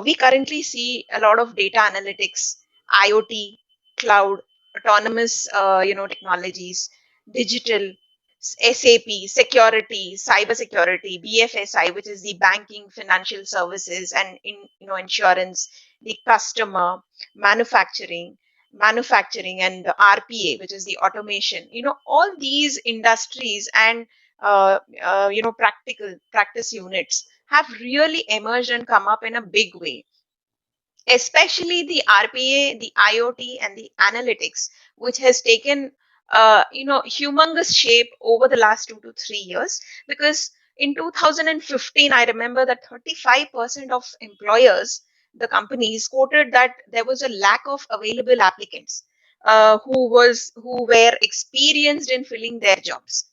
we currently see a lot of data analytics, IoT, cloud, autonomous, technologies, digital, SAP, security, cyber security, BFSI, which is the banking, financial services, and insurance, the customer, manufacturing, and the RPA, which is the automation. All these industries and practical practice units have really emerged and come up in a big way, especially the RPA, the IoT, and the analytics, which has taken humongous shape over the last 2 to 3 years. Because in 2015, I remember that 35% of employers, the companies, quoted that there was a lack of available applicants who were experienced in filling their jobs.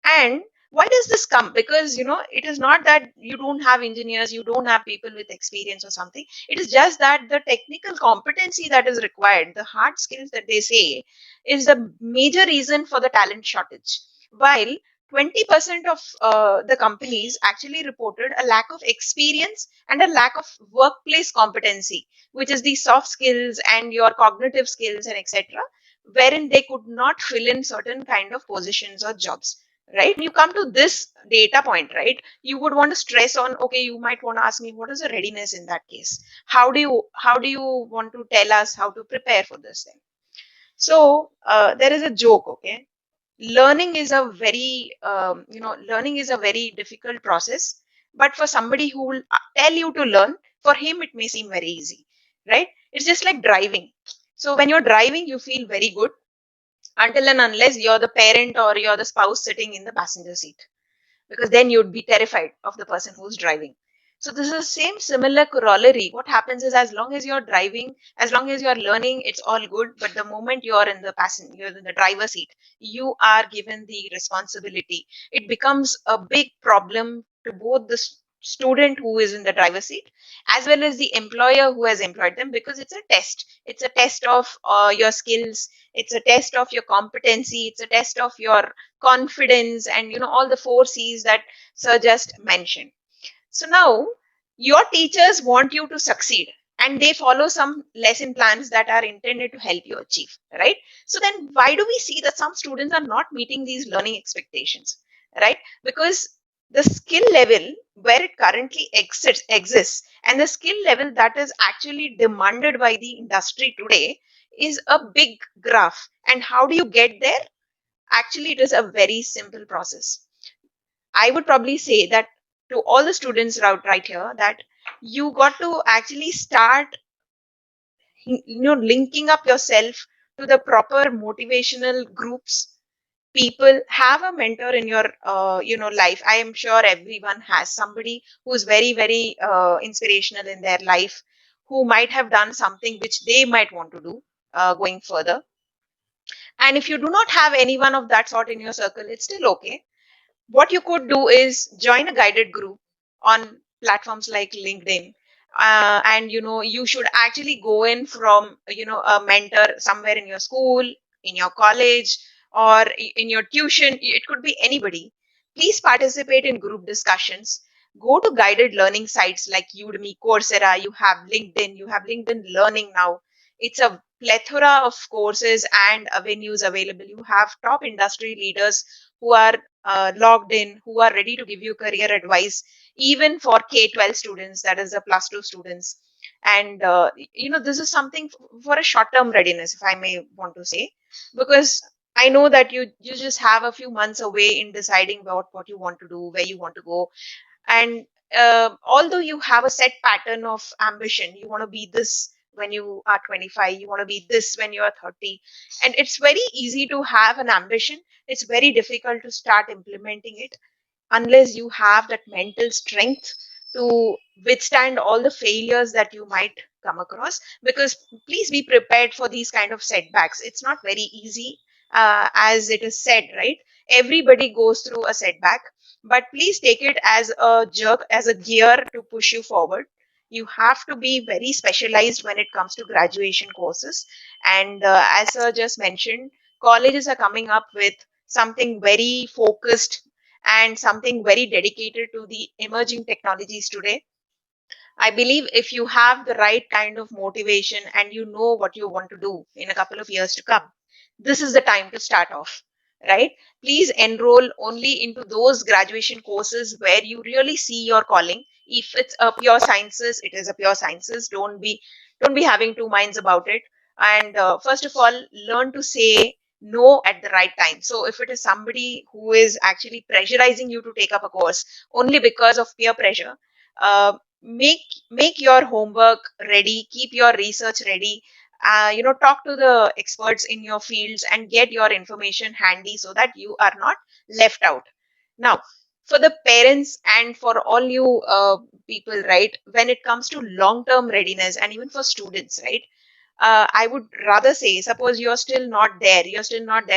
And why does this come? Because it is not that you don't have engineers, you don't have people with experience or something. It is just that the technical competency that is required, the hard skills that they say, is the major reason for the talent shortage. While 20% of the companies actually reported a lack of experience and a lack of workplace competency, which is the soft skills and your cognitive skills and etc., wherein they could not fill in certain kind of positions or jobs, right? You come to this data point, right? You would want to stress on, okay, you might want to ask me, what is the readiness in that case? How do you want to tell us how to prepare for this thing? So there is a joke, okay? Learning is a very difficult process, but for somebody who will tell you to learn, for him it may seem very easy, right? It's just like driving. So when you're driving, you feel very good until and unless you're the parent or you're the spouse sitting in the passenger seat, because then you'd be terrified of the person who's driving. So this is the same similar corollary. What happens is, as long as you're driving, as long as you're learning, it's all good. But the moment you're in the driver's seat, you are given the responsibility. It becomes a big problem to both the student who is in the driver's seat as well as the employer who has employed them, because it's a test. It's a test of your skills. It's a test of your competency. It's a test of your confidence, and all the 4 C's that sir just mentioned. So now your teachers want you to succeed, and they follow some lesson plans that are intended to help you achieve, right? So then why do we see that some students are not meeting these learning expectations, right? Because the skill level where it currently exists and the skill level that is actually demanded by the industry today is a big graph. And how do you get there? Actually, it is a very simple process. I would probably say that to all the students right here, that you got to actually start, linking up yourself to the proper motivational groups. People, have a mentor in your, life. I am sure everyone has somebody who's very, very inspirational in their life, who might have done something which they might want to do going further. And if you do not have anyone of that sort in your circle, it's still okay. What you could do is join a guided group on platforms like LinkedIn. And you should actually go in from a mentor somewhere in your school, in your college, or in your tuition. It could be anybody. Please participate in group discussions. Go to guided learning sites like Udemy, Coursera. You have LinkedIn. You have LinkedIn Learning now. It's a plethora of courses and avenues available. You have top industry leaders who are logged in, who are ready to give you career advice, even for K-12 students, that is the plus 2 students. And this is something for a short term readiness, if I may want to say, because I know that you just have a few months away in deciding about what you want to do, where you want to go. And although you have a set pattern of ambition, you want to be this when you are 25, you want to be this when you are 30, and it's very easy to have an ambition. It's very difficult to start implementing it unless you have that mental strength to withstand all the failures that you might come across. Because please be prepared for these kind of setbacks. It's not very easy, as it is said, right? Everybody goes through a setback, but please take it as a jerk, as a gear to push you forward. You have to be very specialized when it comes to graduation courses. And as sir just mentioned, colleges are coming up with something very focused and something very dedicated to the emerging technologies today. I believe if you have the right kind of motivation and you know what you want to do in a couple of years to come, this is the time to start off, right? Please enroll only into those graduation courses where you really see your calling. If it's a pure sciences, it is a pure sciences. Don't be having two minds about it. And first of all, learn to say no at the right time. So if it is somebody who is actually pressurizing you to take up a course only because of peer pressure, uh, make your homework ready, keep your research ready, talk to the experts in your fields and get your information handy so that you are not left out. Now, for the parents and for all you people, right, when it comes to long term readiness and even for students, right, I would rather say, suppose you're still not there,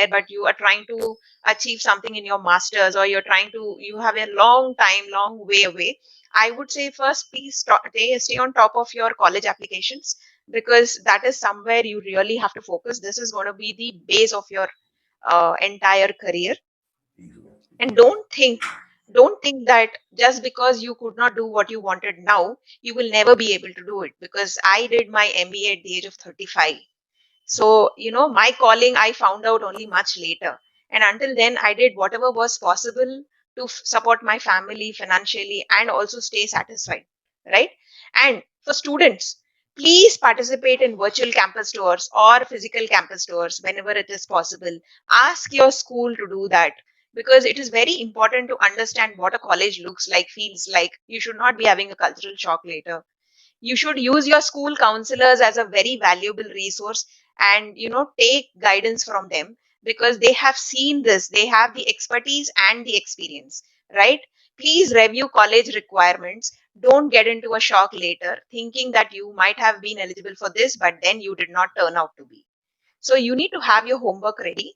but you are trying to achieve something in your masters, or you have a long way away. I would say first, please stay on top of your college applications, because that is somewhere you really have to focus. This is going to be the base of your entire career. And don't think that just because you could not do what you wanted now, you will never be able to do it. Because I did my MBA at the age of 35. So, my calling I found out only much later. And until then, I did whatever was possible to support my family financially and also stay satisfied. Right. And for students, please participate in virtual campus tours or physical campus tours whenever it is possible. Ask your school to do that, because it is very important to understand what a college looks like, feels like. You should not be having a cultural shock later. You should use your school counselors as a very valuable resource, and take guidance from them, because they have seen this, they have the expertise and the experience, right? Please review college requirements. Don't get into a shock later thinking that you might have been eligible for this but then you did not turn out to be. So you need to have your homework ready.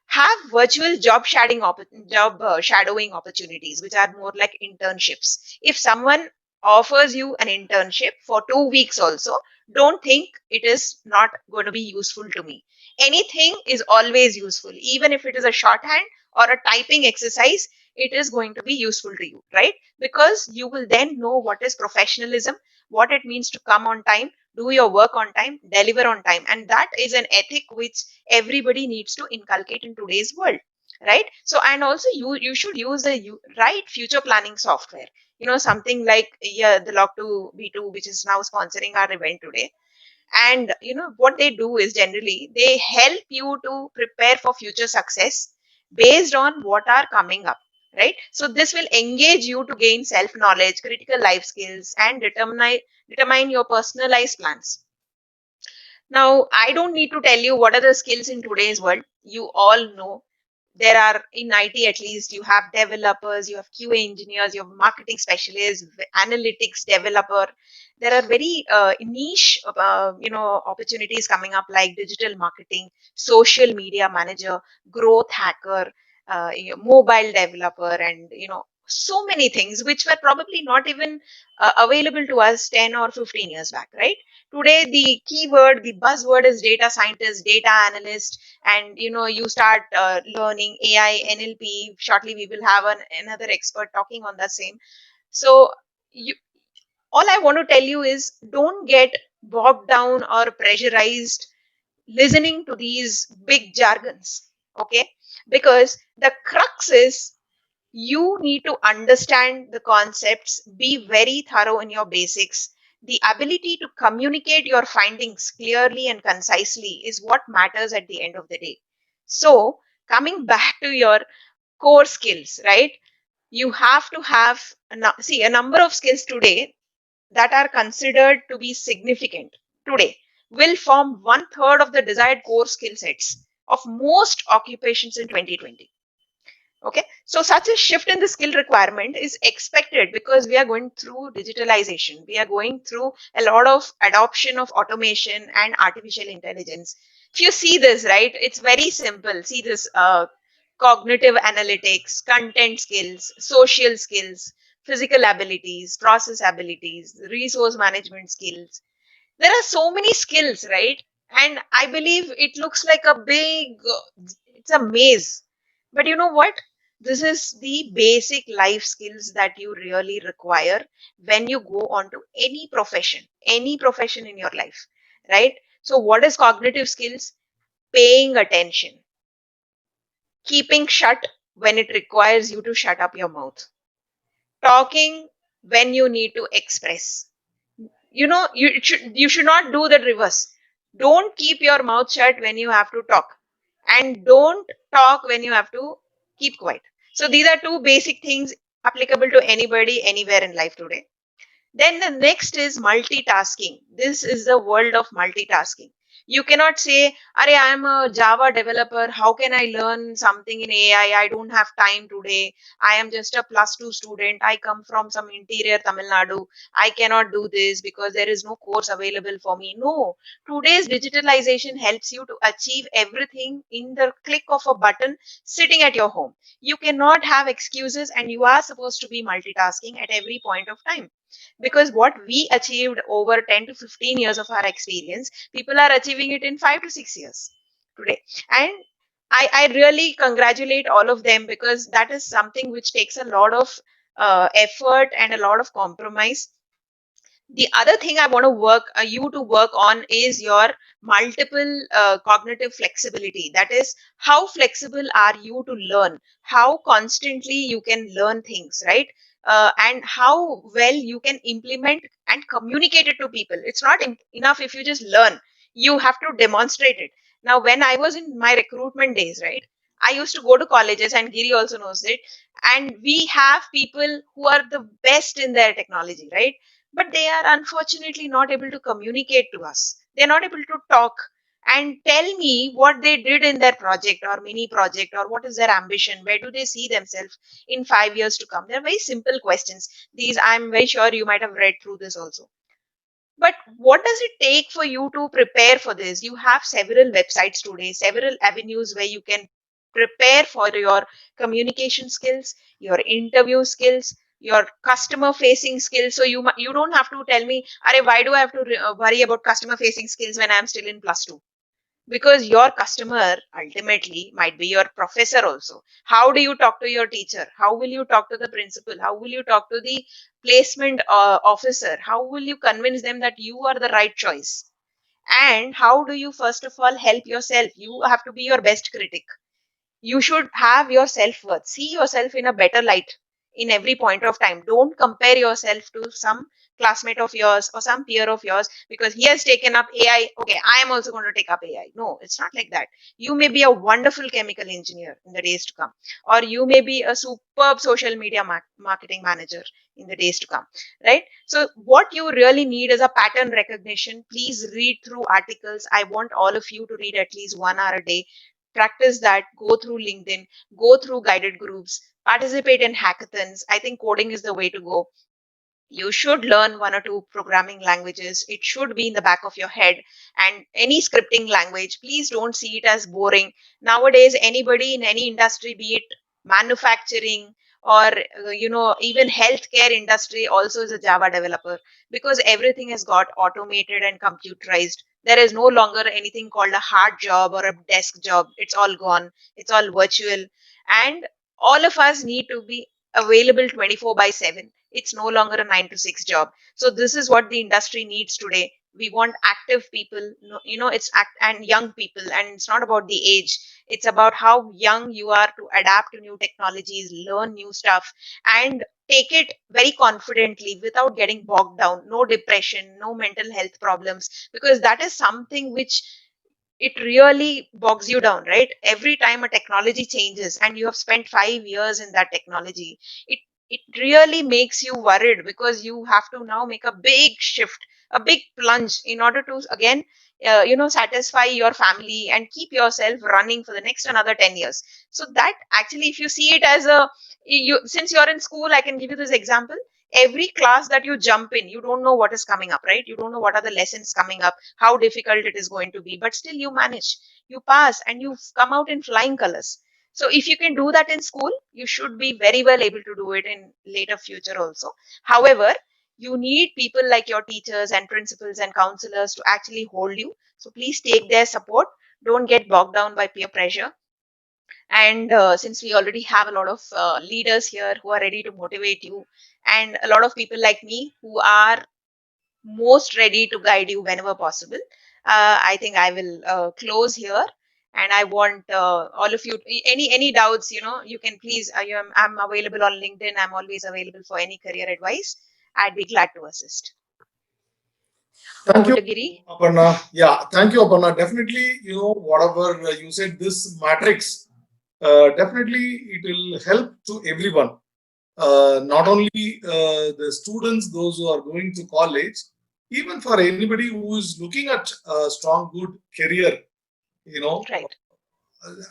Have virtual job shadowing opportunities, which are more like internships. If someone offers you an internship for 2 weeks also, don't think it is not going to be useful to me. Anything is always useful, even if it is a shorthand or a typing exercise. It is going to be useful to you, right? Because you will then know what is professionalism, what it means to come on time, do your work on time, deliver on time. And that is an ethic which everybody needs to inculcate in today's world, right? So, and also you should use the right future planning software. Something like, yeah, the log 2 b2, which is now sponsoring our event today. And what they do is generally they help you to prepare for future success based on what are coming up, right? So this will engage you to gain self knowledge, critical life skills, and determine your personalized plans. Now, I don't need to tell you what are the skills in today's world. You all know. There are, in IT at least, you have developers, you have QA engineers, you have marketing specialists, analytics developer. There are very niche opportunities coming up, like digital marketing, social media manager, growth hacker, mobile developer, and so many things which were probably not even available to us 10 or 15 years back, right? Today the keyword, the buzzword is data scientist, data analyst. And you start learning AI, NLP. Shortly we will have another expert talking on the same. So you, all I want to tell you is, don't get bogged down or pressurized listening to these big jargons, okay? Because the crux is You need to understand the concepts, be very thorough in your basics. The ability to communicate your findings clearly and concisely is what matters at the end of the day. So, coming back to your core skills, right? You have to have a number of skills today that are considered to be significant today will form one third of the desired core skill sets of most occupations in 2020. Okay, so such a shift in the skill requirement is expected because we are going through digitalization. We are going through a lot of adoption of automation and artificial intelligence. If you see this, right, it's very simple. See this cognitive analytics, content skills, social skills, physical abilities, process abilities, resource management skills. There are so many skills, right? And I believe it looks like a big, it's a maze. But you know what? This is the basic life skills that you really require when you go on to any profession in your life, right? So, what is cognitive skills? Paying attention, keeping shut when it requires you to shut up your mouth, talking when you need to express. You should not do the reverse. Don't keep your mouth shut when you have to talk, and don't talk when you have to keep quiet. So these are two basic things applicable to anybody anywhere in life today. Then the next is multitasking. This is the world of multitasking. You cannot say, Are, I am a Java developer. How can I learn something in AI? I don't have time today. I am just a plus two student. I come from some interior Tamil Nadu. I cannot do this because there is no course available for me. No. Today's digitalization helps you to achieve everything in the click of a button sitting at your home. You cannot have excuses and you are supposed to be multitasking at every point of time, because what we achieved over 10 to 15 years of our experience, people are achieving it in 5 to 6 years today. And I really congratulate all of them, because that is something which takes a lot of effort and a lot of compromise. The other thing I want to work you to work on is your multiple cognitive flexibility. That is, how flexible are you to learn, how constantly you can learn things, right? And how well you can implement and communicate it to people. It's not enough if you just learn, you have to demonstrate it. Now, when I was in my recruitment days, right, I used to go to colleges, and Giri also knows it, and we have people who are the best in their technology, right? But they are unfortunately not able to communicate to us. They're not able to talk and tell me what they did in their project or mini project, or what is their ambition, where do they see themselves in 5 years to come. They're very simple questions. These, I'm very sure you might have read through this also. But what does it take for you to prepare for this? You have several websites today, several avenues where you can prepare for your communication skills, your interview skills, your customer facing skills. So you don't have to tell me, Are, why do I have to worry about customer facing skills when I'm still in plus two? Because your customer ultimately might be your professor also. How do you talk to your teacher? How will you talk to the principal? How will you talk to the placement officer? How will you convince them that you are the right choice? And how do you first of all help yourself? You have to be your best critic. You should have your self-worth. See yourself in a better light in every point of time. Don't compare yourself to some classmate of yours or some peer of yours because he has taken up AI. Okay, I am also going to take up AI. No, it's not like that. You may be a wonderful chemical engineer in the days to come, or you may be a superb social media marketing manager in the days to come, right? So what you really need is a pattern recognition. Please read through articles. I want all of you to read at least 1 hour a day. Practice that. Go through LinkedIn, go through guided groups, participate in hackathons. I think coding is the way to go. You should learn one or two programming languages. It should be in the back of your head. And any scripting language, please don't see it as boring. Nowadays, anybody in any industry, be it manufacturing or even healthcare industry, also is a Java developer, because everything has got automated and computerized. There is no longer anything called a hard job or a desk job. It's all gone. It's all virtual. And all of us need to be available 24/7. It's no longer a 9 to 6 job. So this is what the industry needs today. We want active people, it's and young people, and it's not about the age. It's about how young you are to adapt to new technologies, learn new stuff, and take it very confidently without getting bogged down. No depression, no mental health problems, because that is something which it really bogs you down, right? Every time a technology changes and you have spent 5 years in that technology, it it really makes you worried, because you have to now make a big shift, a big plunge, in order to again satisfy your family and keep yourself running for the next another 10 years. So that actually, if you see it as a, since you're in school, I can give you this example. Every class that you jump in, you don't know what is coming up, right? You don't know what are the lessons coming up, how difficult it is going to be, but still you manage, you pass, and you come out in flying colors. So if you can do that in school, you should be very well able to do it in later future also. However, you need people like your teachers and principals and counselors to actually hold you. So please take their support. Don't get bogged down by peer pressure. And since we already have a lot of leaders here who are ready to motivate you, and a lot of people like me who are most ready to guide you whenever possible, I think I will close here. And I want all of you, any doubts, you can please, I'm available on LinkedIn. I'm always available for any career advice. I'd be glad to assist. Thank Over you, to Giri. Aparna. Yeah, thank you, Aparna. Definitely, whatever you said, this matrix, definitely it will help to everyone. Not only the students, those who are going to college, even for anybody who is looking at a strong, good career, you know. Right.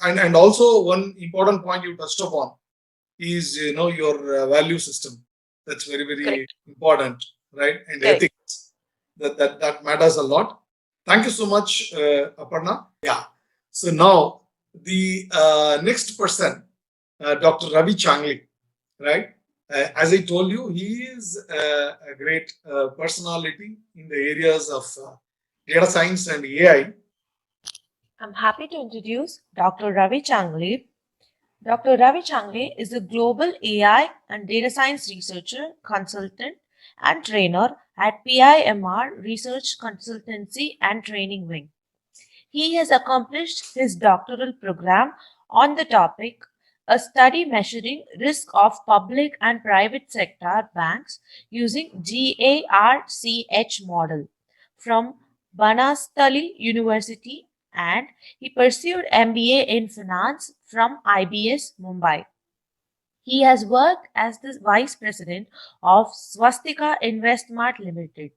And also one important point you touched upon is, your value system. That's very, very Correct. important, right? And Correct. ethics. That matters a lot. Thank you so much, Aparna. Yeah. So now the next person, Dr. Ravi Changle, right? As I told you, he is a great personality in the areas of data science and AI. I'm happy to introduce Dr. Ravi Changle. Dr. Ravi Changle is a global AI and data science researcher, consultant, and trainer at PIMR Research Consultancy and Training Wing. He has accomplished his doctoral program on the topic, a study measuring risk of public and private sector banks using GARCH model from Banastali University, and he pursued MBA in finance from IBS Mumbai. He has worked as the vice president of Swastika Investmart Limited.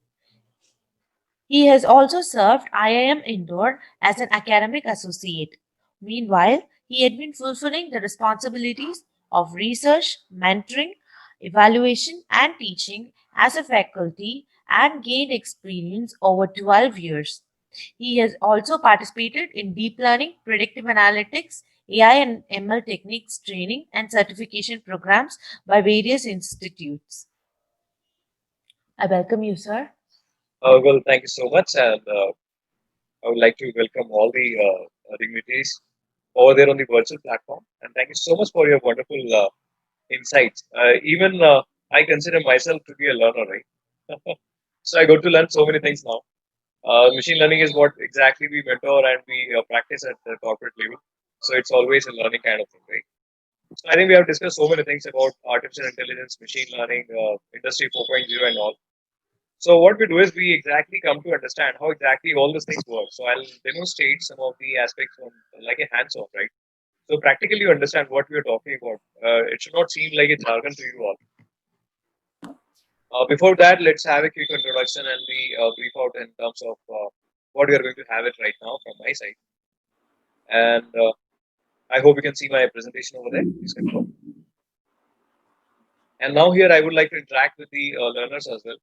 He has also served IIM Indore as an academic associate. Meanwhile, he had been fulfilling the responsibilities of research, mentoring, evaluation, and teaching as a faculty and gained experience over 12 years. He has also participated in deep learning, predictive analytics, AI and ML techniques training and certification programs by various institutes. I welcome you, sir. Well, thank you so much, and I would like to welcome all the dignitaries over there on the virtual platform, and thank you so much for your wonderful insights. Even I consider myself to be a learner, right? So I got to learn so many things now. Machine learning is what exactly we mentor and we practice at the corporate level. So it's always a learning kind of thing, right? So I think we have discussed so many things about artificial intelligence, machine learning, industry 4.0 and all. So what we do is we exactly come to understand how exactly all these things work. So I'll demonstrate some of the aspects on like a hands-on, right? So practically you understand what we are talking about. It should not seem like a jargon to you all. Before that, let's have a quick introduction and we brief out in terms of what we are going to have it right now from my side. And I hope you can see my presentation over there. Please control. And now here I would like to interact with the learners as well.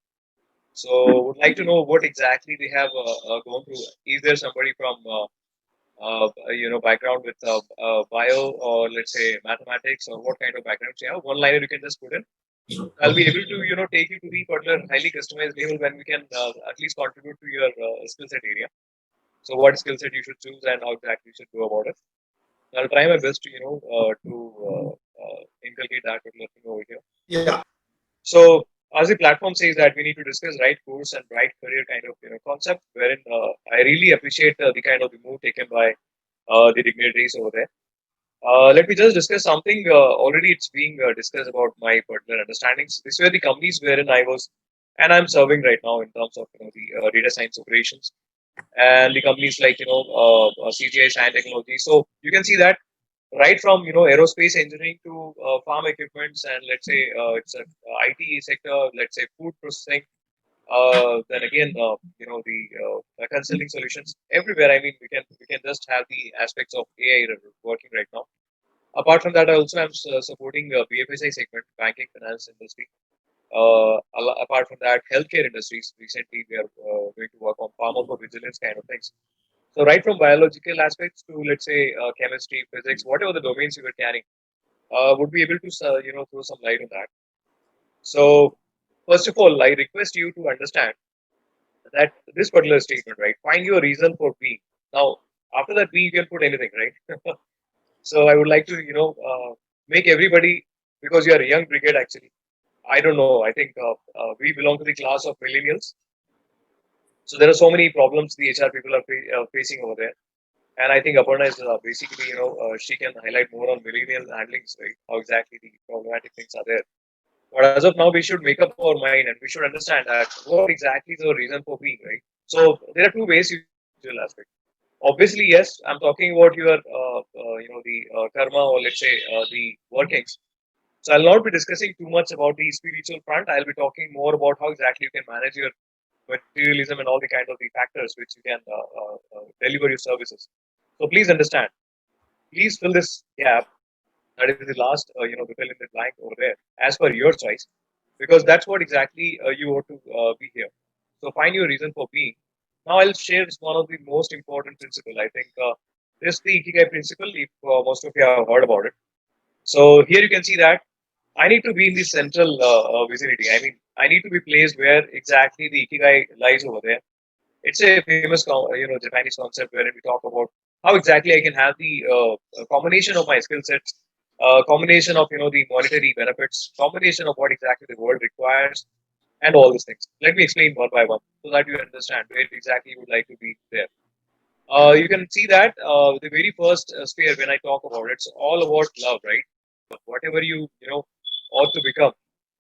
So would like to know what exactly they have gone through. Is there somebody from background with bio or let's say mathematics or what kind of backgrounds you have? One liner you can just put in. I'll be able to take you to the particular highly customized level when we can at least contribute to your skill set area. So what skill set you should choose and how exactly you should go about it. I'll try my best to inculcate that particular thing over here. Yeah. So as the platform says that we need to discuss right course and right career kind of concept, wherein I really appreciate the kind of the move taken by the dignitaries over there. Let me just discuss something. Already, it's being discussed about my particular understandings. These were the companies wherein I was, and I'm serving right now in terms of the data science operations, and the companies like CGI Science Technology. So you can see that right from aerospace engineering to farm equipments, and let's say it's a IT sector, let's say food processing. Then again, the consulting solutions everywhere. I mean, we can just have the aspects of AI working right now. Apart from that, I also am supporting BFSI segment, banking, finance industry. Apart from that, healthcare industries. Recently, we are going to work on pharmacovigilance kind of things. So, right from biological aspects to let's say chemistry, physics, whatever the domains you were carrying, would be able to throw some light on that. So, first of all, I request you to understand that this particular statement, right? Find your reason for being. Now, after that, we can put anything, right? So I would like to, make everybody, because you are a young brigade actually. I don't know. I think we belong to the class of millennials. So there are so many problems the HR people are facing over there. And I think Aparna is basically, she can highlight more on millennial handlings, right? How exactly the problematic things are there. But as of now, we should make up our mind and we should understand that what exactly is the reason for being, right? So there are two ways you individual aspect. Obviously, yes, I'm talking about your, the karma, or let's say the workings. So I'll not be discussing too much about the spiritual front. I'll be talking more about how exactly you can manage your materialism and all the kind of the factors which you can deliver your services. So please understand. Please fill this gap. That is the last, the fill in the blank over there, as per your choice, because that's what exactly you ought to be here. So find your reason for being. Now I'll share one of the most important principle. I think this the Ikigai principle. If most of you have heard about it. So here you can see that I need to be in the central vicinity. I mean, I need to be placed where exactly the Ikigai lies over there. It's a famous, Japanese concept wherein we talk about how exactly I can have the combination of my skill sets, combination of the monetary benefits, combination of what exactly the world requires, and all these things. Let me explain one by one so that you understand where exactly you would like to be there. You can see that the very first sphere when I talk about it's all about love, right? Whatever you ought to become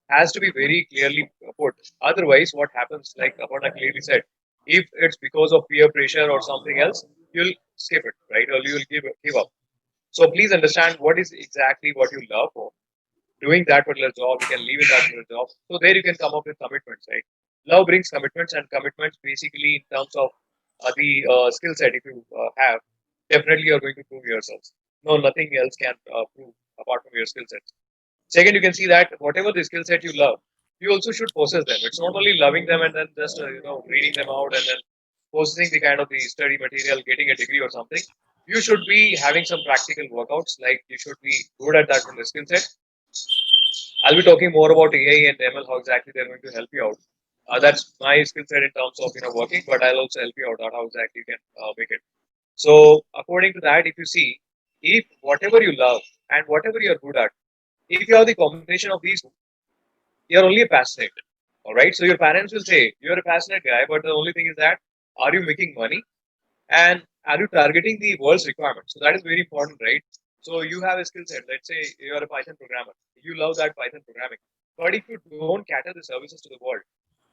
has to be very clearly put. Otherwise, what happens, like Aparna clearly said, if it's because of peer pressure or something else, you'll skip it, right? Or you'll give up. So please understand what is exactly what you love for. Doing that particular job, you can leave in that particular job. So there you can come up with commitments, right? Love brings commitments, and commitments basically in terms of the skill set. If you have, definitely you're going to prove yourselves. No, nothing else can prove apart from your skill sets. Second, you can see that whatever the skill set you love, you also should possess them. It's not only loving them and then just reading them out and then possessing the kind of the study material, getting a degree or something. You should be having some practical workouts. Like you should be good at that from the skill set. I'll be talking more about AI and ML, how exactly they're going to help you out. That's my skill set in terms of working, but I'll also help you out on how exactly you can make it. So according to that, if you see, if whatever you love and whatever you're good at, if you have the combination of these, you're only a passionate. All right. So your parents will say you're a passionate guy, but the only thing is that are you making money and are you targeting the world's requirements? So that is very important, right? So you have a skill set. Let's say you're a Python programmer. You love that Python programming, but if you don't cater the services to the world,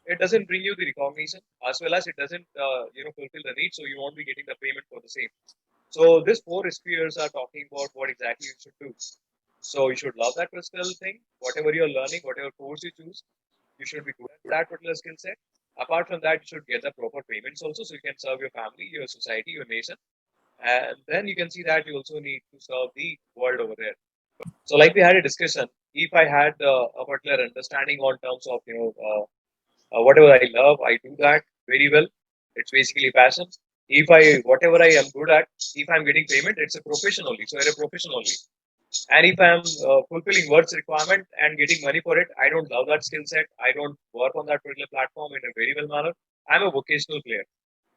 it doesn't bring you the recognition as well as it doesn't fulfill the need. So you won't be getting the payment for the same. So these four spheres are talking about what exactly you should do. So you should love that particular thing, whatever you're learning, whatever course you choose, you should be good at that particular skill set. Apart from that, you should get the proper payments also, so you can serve your family, your society, your nation, and then you can see that you also need to serve the world over there. So, like we had a discussion, if I had a particular understanding on terms of whatever I love, I do that very well. It's basically passion. If I whatever I am good at, if I'm getting payment, it's a profession only. So, you're a profession only. And if I'm fulfilling work's requirement and getting money for it, I don't love that skill set. I don't work on that particular platform in a very well manner. I'm a vocational player.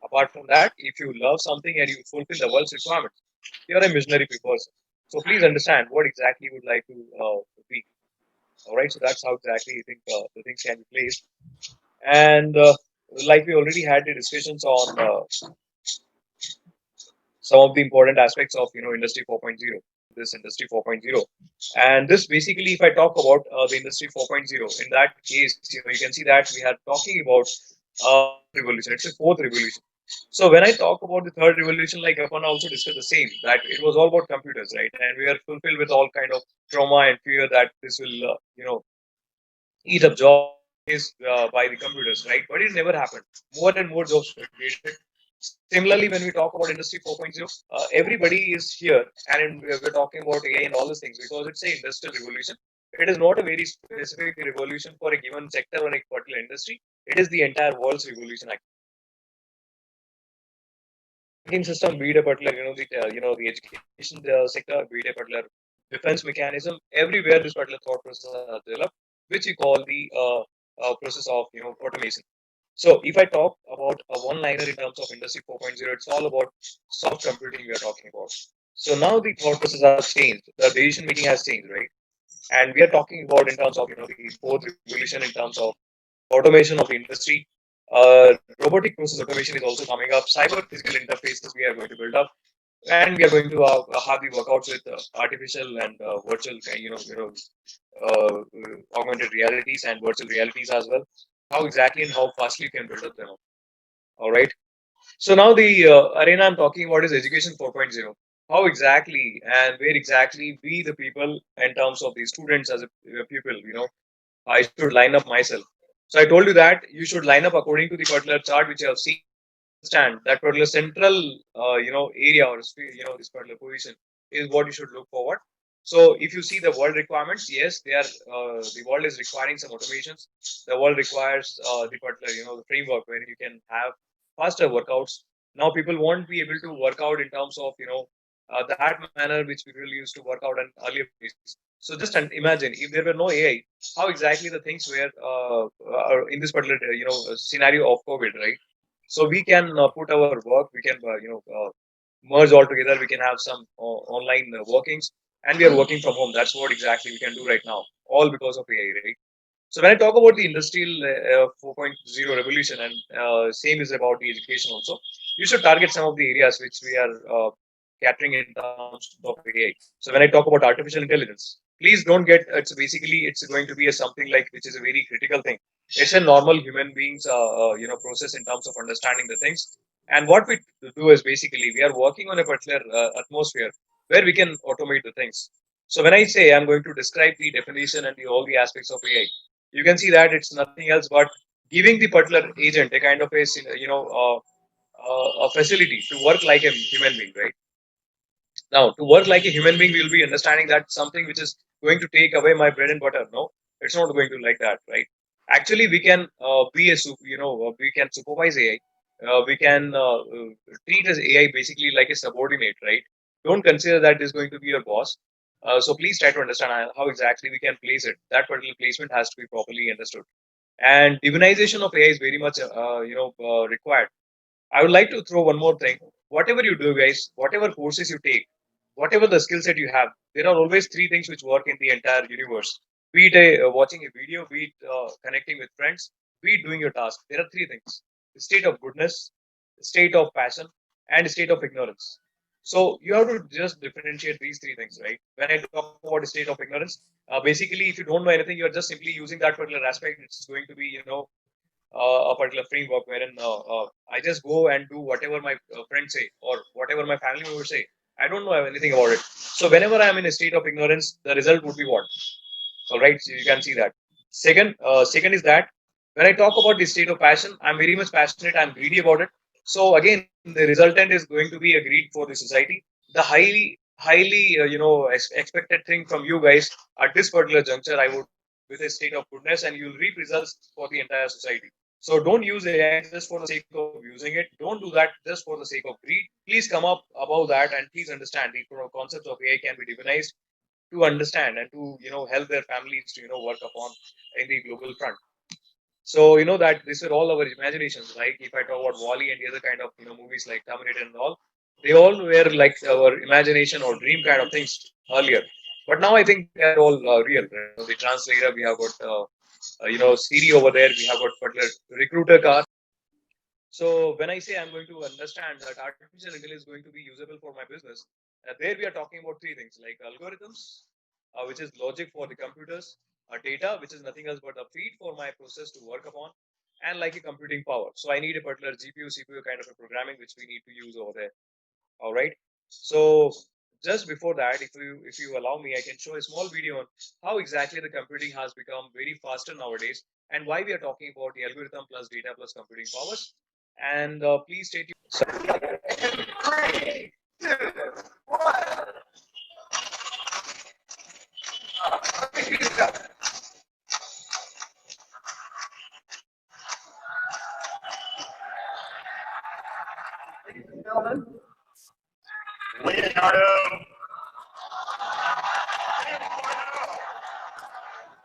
Apart from that, if you love something and you fulfill the world's requirements, you're a missionary person. So please understand what exactly you would like to be. All right, so that's how exactly you think the things can be placed. And like we already had the discussions on some of the important aspects of industry 4.0, this industry 4.0. And this basically, if I talk about the industry 4.0, in that case, you can see that we are talking about third revolution. It's a fourth revolution. So when I talk about the third revolution, like Aparna also discussed the same, that it was all about computers, right? And we are fulfilled with all kind of trauma and fear that this will eat up jobs or replace by the computers, right? But it never happened. More and more jobs were created. Similarly, when we talk about Industry 4.0, everybody is here, and we're talking about AI and all these things because it's an industrial revolution. It is not a very specific revolution for a given sector or a particular industry. It is the entire world's revolution. Banking system, be it a particular, the education sector, be it a particular defense mechanism, everywhere this particular thought process are developed, which we call the process of automation. So if I talk about a one-liner in terms of Industry 4.0, it's all about soft computing we are talking about. So now the thought process has changed, the decision making has changed, right? And we are talking about in terms of the fourth revolution in terms of automation of the industry. Robotic process automation is also coming up. Cyber physical interfaces we are going to build up, and we are going to have the workouts with artificial and virtual, augmented realities and virtual realities as well. How exactly and how fastly you can build up them. All right. So now the arena I'm talking about is education 4.0. How exactly and where exactly we the people in terms of the students as a pupil, I should line up myself. So I told you that you should line up according to the particular chart which you have seen. Understand that particular central, area or this particular position is what you should look forward. So if you see the world requirements, yes, they are. The world is requiring some automations. The world requires the particular, the framework where you can have faster workouts. Now people won't be able to work out in terms of that manner which people used to work out on earlier basis. So just imagine if there were no AI, how exactly the things were in this particular scenario of COVID, right? So we can put our work, we can merge all together, we can have some online workings, and we are working from home. That's what exactly we can do right now, all because of AI, right? So when I talk about the industrial 4.0 revolution, and same is about the education also, you should target some of the areas which we are catering in terms of AI. So when I talk about artificial intelligence, please don't get it's going to be a something like which is a very critical thing. It's a normal human beings process in terms of understanding the things. And what we do is basically we are working on a particular atmosphere where we can automate the things. So when I say I'm going to describe the definition and all the aspects of AI, you can see that it's nothing else but giving the particular agent a kind of a a facility to work like a human being, right? Now, to work like a human being, we will be understanding that something which is going to take away my bread and butter. No, it's not going to like that, right? Actually, we can we can supervise AI. We can treat as AI basically like a subordinate, right? Don't consider that is going to be your boss. So please try to understand how exactly we can place it. That particular placement has to be properly understood. And divinization of AI is very much required. I would like to throw one more thing. Whatever you do, guys, whatever courses you take, whatever the skill set you have, there are always three things which work in the entire universe. Be it watching a video, be it connecting with friends, be it doing your task. There are three things: the state of goodness, the state of passion, and the state of ignorance. So you have to just differentiate these three things, right? When I talk about the state of ignorance, basically, if you don't know anything, you're just simply using that particular aspect. It's going to be, a particular framework wherein I just go and do whatever my friends say or whatever my family members say. I don't know anything about it. So whenever I'm in a state of ignorance, the result would be what? All right, so you can see that. Second is that when I talk about the state of passion, I'm very much passionate. I'm greedy about it. So again, the resultant is going to be a greed for the society. The highly expected thing from you guys at this particular juncture, I would with a state of goodness, and you'll reap results for the entire society. So don't use AI just for the sake of using it. Don't do that just for the sake of greed. Please come up above that and please understand the concepts of AI can be divinized to understand and to help their families to work upon in the global front. So that these are all our imaginations. Like if I talk about Wally and the other kind of movies like Terminator and all, they all were like our imagination or dream kind of things earlier. But now I think they are all real. Right? The translator, we have got Siri over there. We have got particular recruiter car. So when I say I'm going to understand that artificial intelligence is going to be usable for my business, there we are talking about three things like algorithms, which is logic for the computers, data, which is nothing else but a feed for my process to work upon, and like a computing power. So I need a particular GPU, CPU kind of a programming which we need to use over there. All right. So just before that, if you allow me, I can show a small video on how exactly the computing has become very faster nowadays and why we are talking about the algorithm plus data plus computing powers. And please stay tuned. Three, two, one. Leonardo.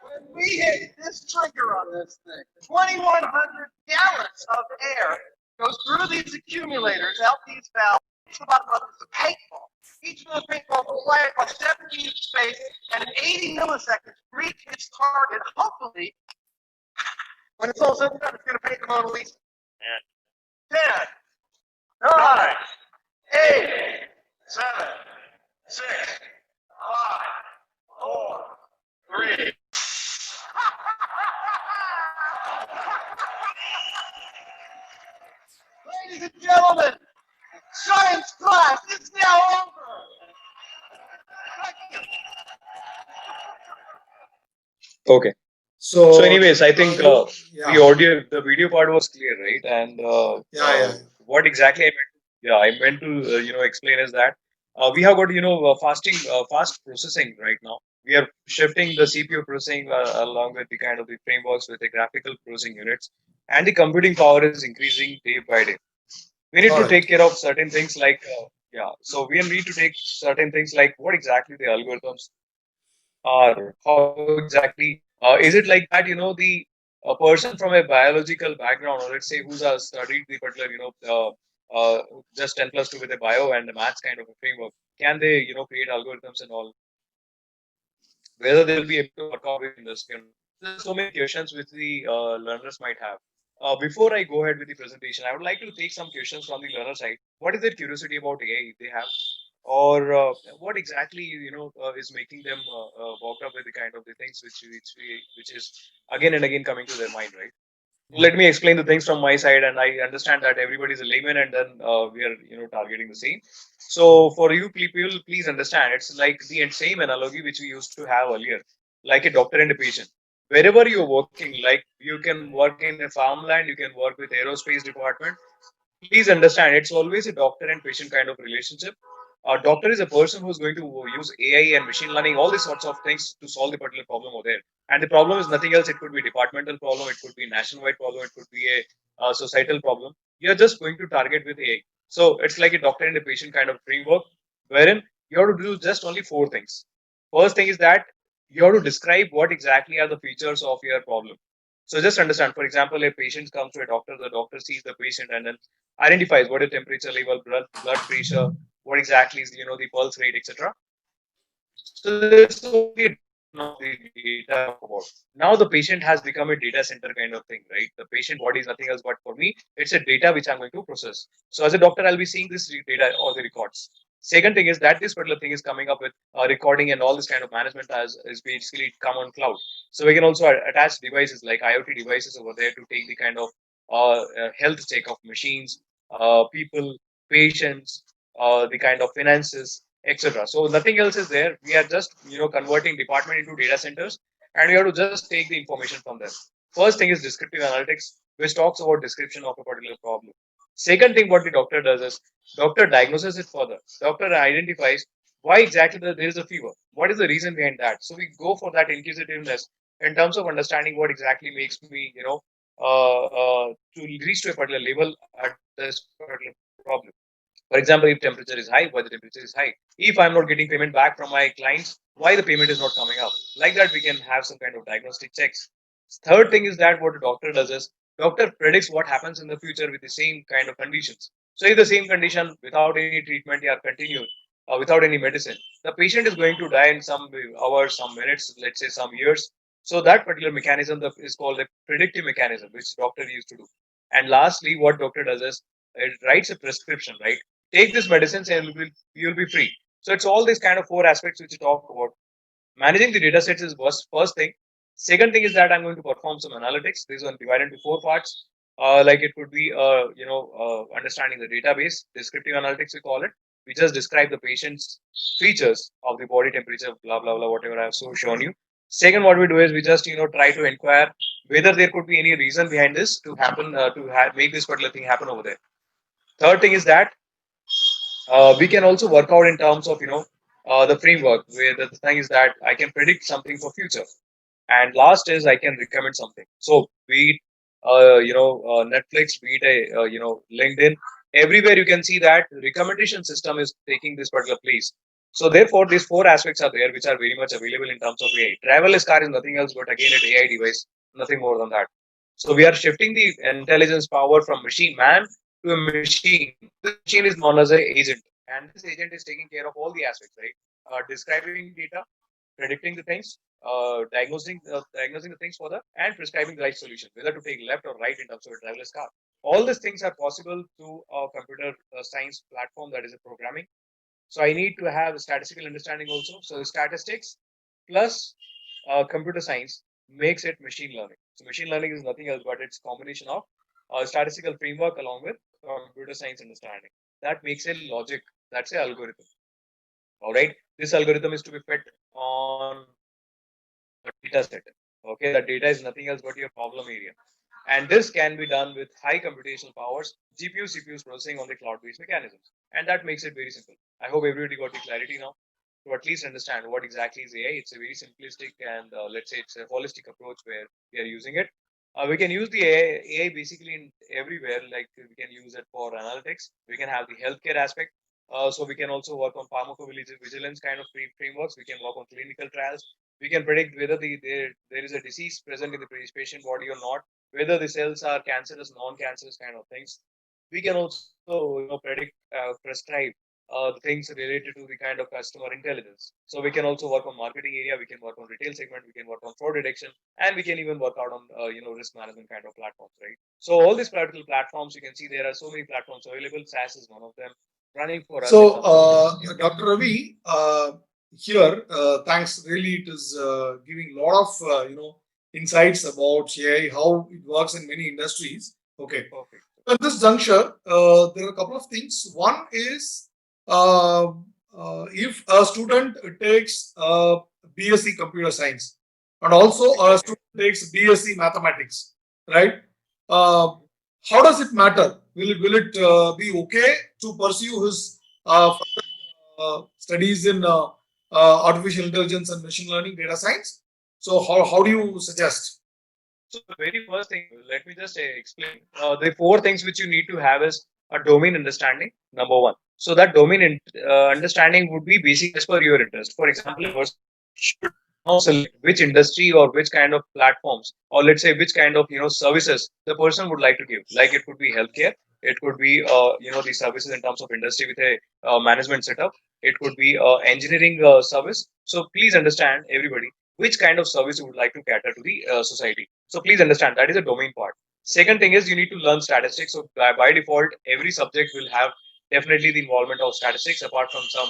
When we hit this trigger on this thing, 2,100 gallons of air goes through these accumulators, out these valves. It's about a paintball. Each of those paintballs will fly across 7 feet of space and in 80 milliseconds reach its target. Hopefully, when it's all said and done, it's going to paint the Mona Lisa. 10, 9, 8, 7, 6, 5, 4, 3. Ladies and gentlemen, science class is now over. Thank you. Okay. So, anyways, I think the video part was clear, right? And what exactly I meant to explain is that we have got fast processing right now. We are shifting the CPU processing along with the kind of the frameworks with the graphical processing units, and the computing power is increasing day by day. We need to take care of certain things like So we need to take certain things like what exactly the algorithms are, how exactly is it like that? The a person from a biological background, or let's say who's studied the particular, just 10+2 with a bio and a maths kind of a framework, can they, create algorithms and all? Whether they will be able to work out with industry or not. There's so many questions which the learners might have. Before I go ahead with the presentation, I would like to take some questions from the learner side. What is their curiosity about AI they have? Or what exactly is making them walk up with the kind of the things which is again and again coming to their mind, right? Let me explain the things from my side, and I understand that everybody is a layman, and then we are targeting the same. So for you people, please understand, it's like the same analogy which we used to have earlier, like a doctor and a patient. Wherever you're working, like you can work in a farmland, you can work with aerospace department. Please understand, it's always a doctor and patient kind of relationship. A doctor is a person who's going to use AI and machine learning, all these sorts of things to solve the particular problem over there. And the problem is nothing else. It could be departmental problem, it could be nationwide problem, it could be a societal problem. You're just going to target with AI. So it's like a doctor and a patient kind of framework, wherein you have to do just only four things. First thing is that you have to describe what exactly are the features of your problem. So just understand, for example, a patient comes to a doctor, the doctor sees the patient and then identifies what is temperature level, blood pressure, what exactly is the pulse rate, etc. So there's only a now the data we talk about. Now the patient has become a data center kind of thing, right? The patient body is nothing else but for me, it's a data which I'm going to process. So as a doctor, I'll be seeing this data or the records. Second thing is that this particular thing is coming up with recording and all this kind of management as is basically come on cloud. So we can also attach devices like IoT devices over there to take the kind of health check of machines, people, patients, the kind of finances, etc. So nothing else is there. We are just converting department into data centers, and we have to just take the information from them. First thing is descriptive analytics, which talks about description of a particular problem. Second thing, what the doctor does is doctor diagnoses it further. Doctor identifies why exactly there is a fever. What is the reason behind that? So we go for that inquisitiveness in terms of understanding what exactly makes me, to reach to a particular level at this particular problem. For example, if temperature is high, why the temperature is high? If I'm not getting payment back from my clients, why the payment is not coming up? Like that, we can have some kind of diagnostic checks. Third thing is that what a doctor does is doctor predicts what happens in the future with the same kind of conditions. So if the same condition without any treatment are continued, without any medicine, the patient is going to die in some hours, some minutes, let's say some years. So that particular mechanism is called a predictive mechanism, which doctor used to do. And lastly, what doctor does is it writes a prescription, right? Take this medicines and you'll be free. So it's all these kind of four aspects which you talk about. Managing the data sets is first thing. Second thing is that I'm going to perform some analytics. This one divided into four parts. Like it could be, understanding the database, descriptive analytics we call it. We just describe the patient's features of the body temperature, blah blah blah, whatever I have shown you. Second, what we do is we just try to inquire whether there could be any reason behind this to happen make this particular thing happen over there. Third thing is that we can also work out in terms of the framework where the thing is that I can predict something for future, and last is I can recommend something. So be it Netflix, be it a LinkedIn, everywhere you can see that recommendation system is taking this particular place. So therefore these four aspects are there which are very much available in terms of AI. Traveler's car is nothing else but again an AI device, nothing more than that. So we are shifting the intelligence power from machine man to a machine. This machine is known as an agent, and this agent is taking care of all the aspects, right? Describing data, predicting the things, diagnosing the things for the, and prescribing the right solution, whether to take left or right in terms of a driverless car. All these things are possible through a computer science platform, that is a programming. So I need to have statistical understanding also. So statistics plus computer science makes it machine learning. So machine learning is nothing else but it's combination of statistical framework along with computer science understanding. That makes a logic. That's a algorithm. All right. This algorithm is to be fed on a data set. Okay. That data is nothing else but your problem area. And this can be done with high computational powers, GPU, CPUs processing on the cloud-based mechanisms. And that makes it very simple. I hope everybody got the clarity now to at least understand what exactly is AI. It's a very simplistic and let's say it's a holistic approach where we are using it. We can use the AI basically in everywhere. Like we can use it for analytics. We can have the healthcare aspect. So we can also work on pharmacovigilance kind of frameworks. We can work on clinical trials. We can predict whether there is a disease present in the patient body or not, whether the cells are cancerous, non-cancerous kind of things. We can also predict, prescribe the things related to the kind of customer intelligence. So we can also work on marketing area, we can work on retail segment, we can work on fraud detection, and we can even work out on risk management kind of platforms, right? So all these particular platforms, you can see there are so many platforms available. SAS is one of them running for us. So, Dr. Ravi, here, thanks. Really, it is giving a lot of insights about AI, how it works in many industries. Okay. Perfect. At this juncture, there are a couple of things. One is if a student takes BSc Computer Science and also a student takes BSc Mathematics, right? How does it matter? Will it be okay to pursue his studies in artificial intelligence and machine learning, data science? So how do you suggest? So the very first thing, let me just explain. The four things which you need to have is a domain understanding, number one. So that domain understanding would be basically as per your interest. For example, a person should now select which industry or which kind of platforms, or let's say which kind of services the person would like to give. Like it could be healthcare, it could be the services in terms of industry with a management setup. It could be engineering service. So please understand, everybody, which kind of service you would like to cater to the society. So please understand that is a domain part. Second thing is you need to learn statistics. So by default, every subject will have definitely the involvement of statistics, apart from some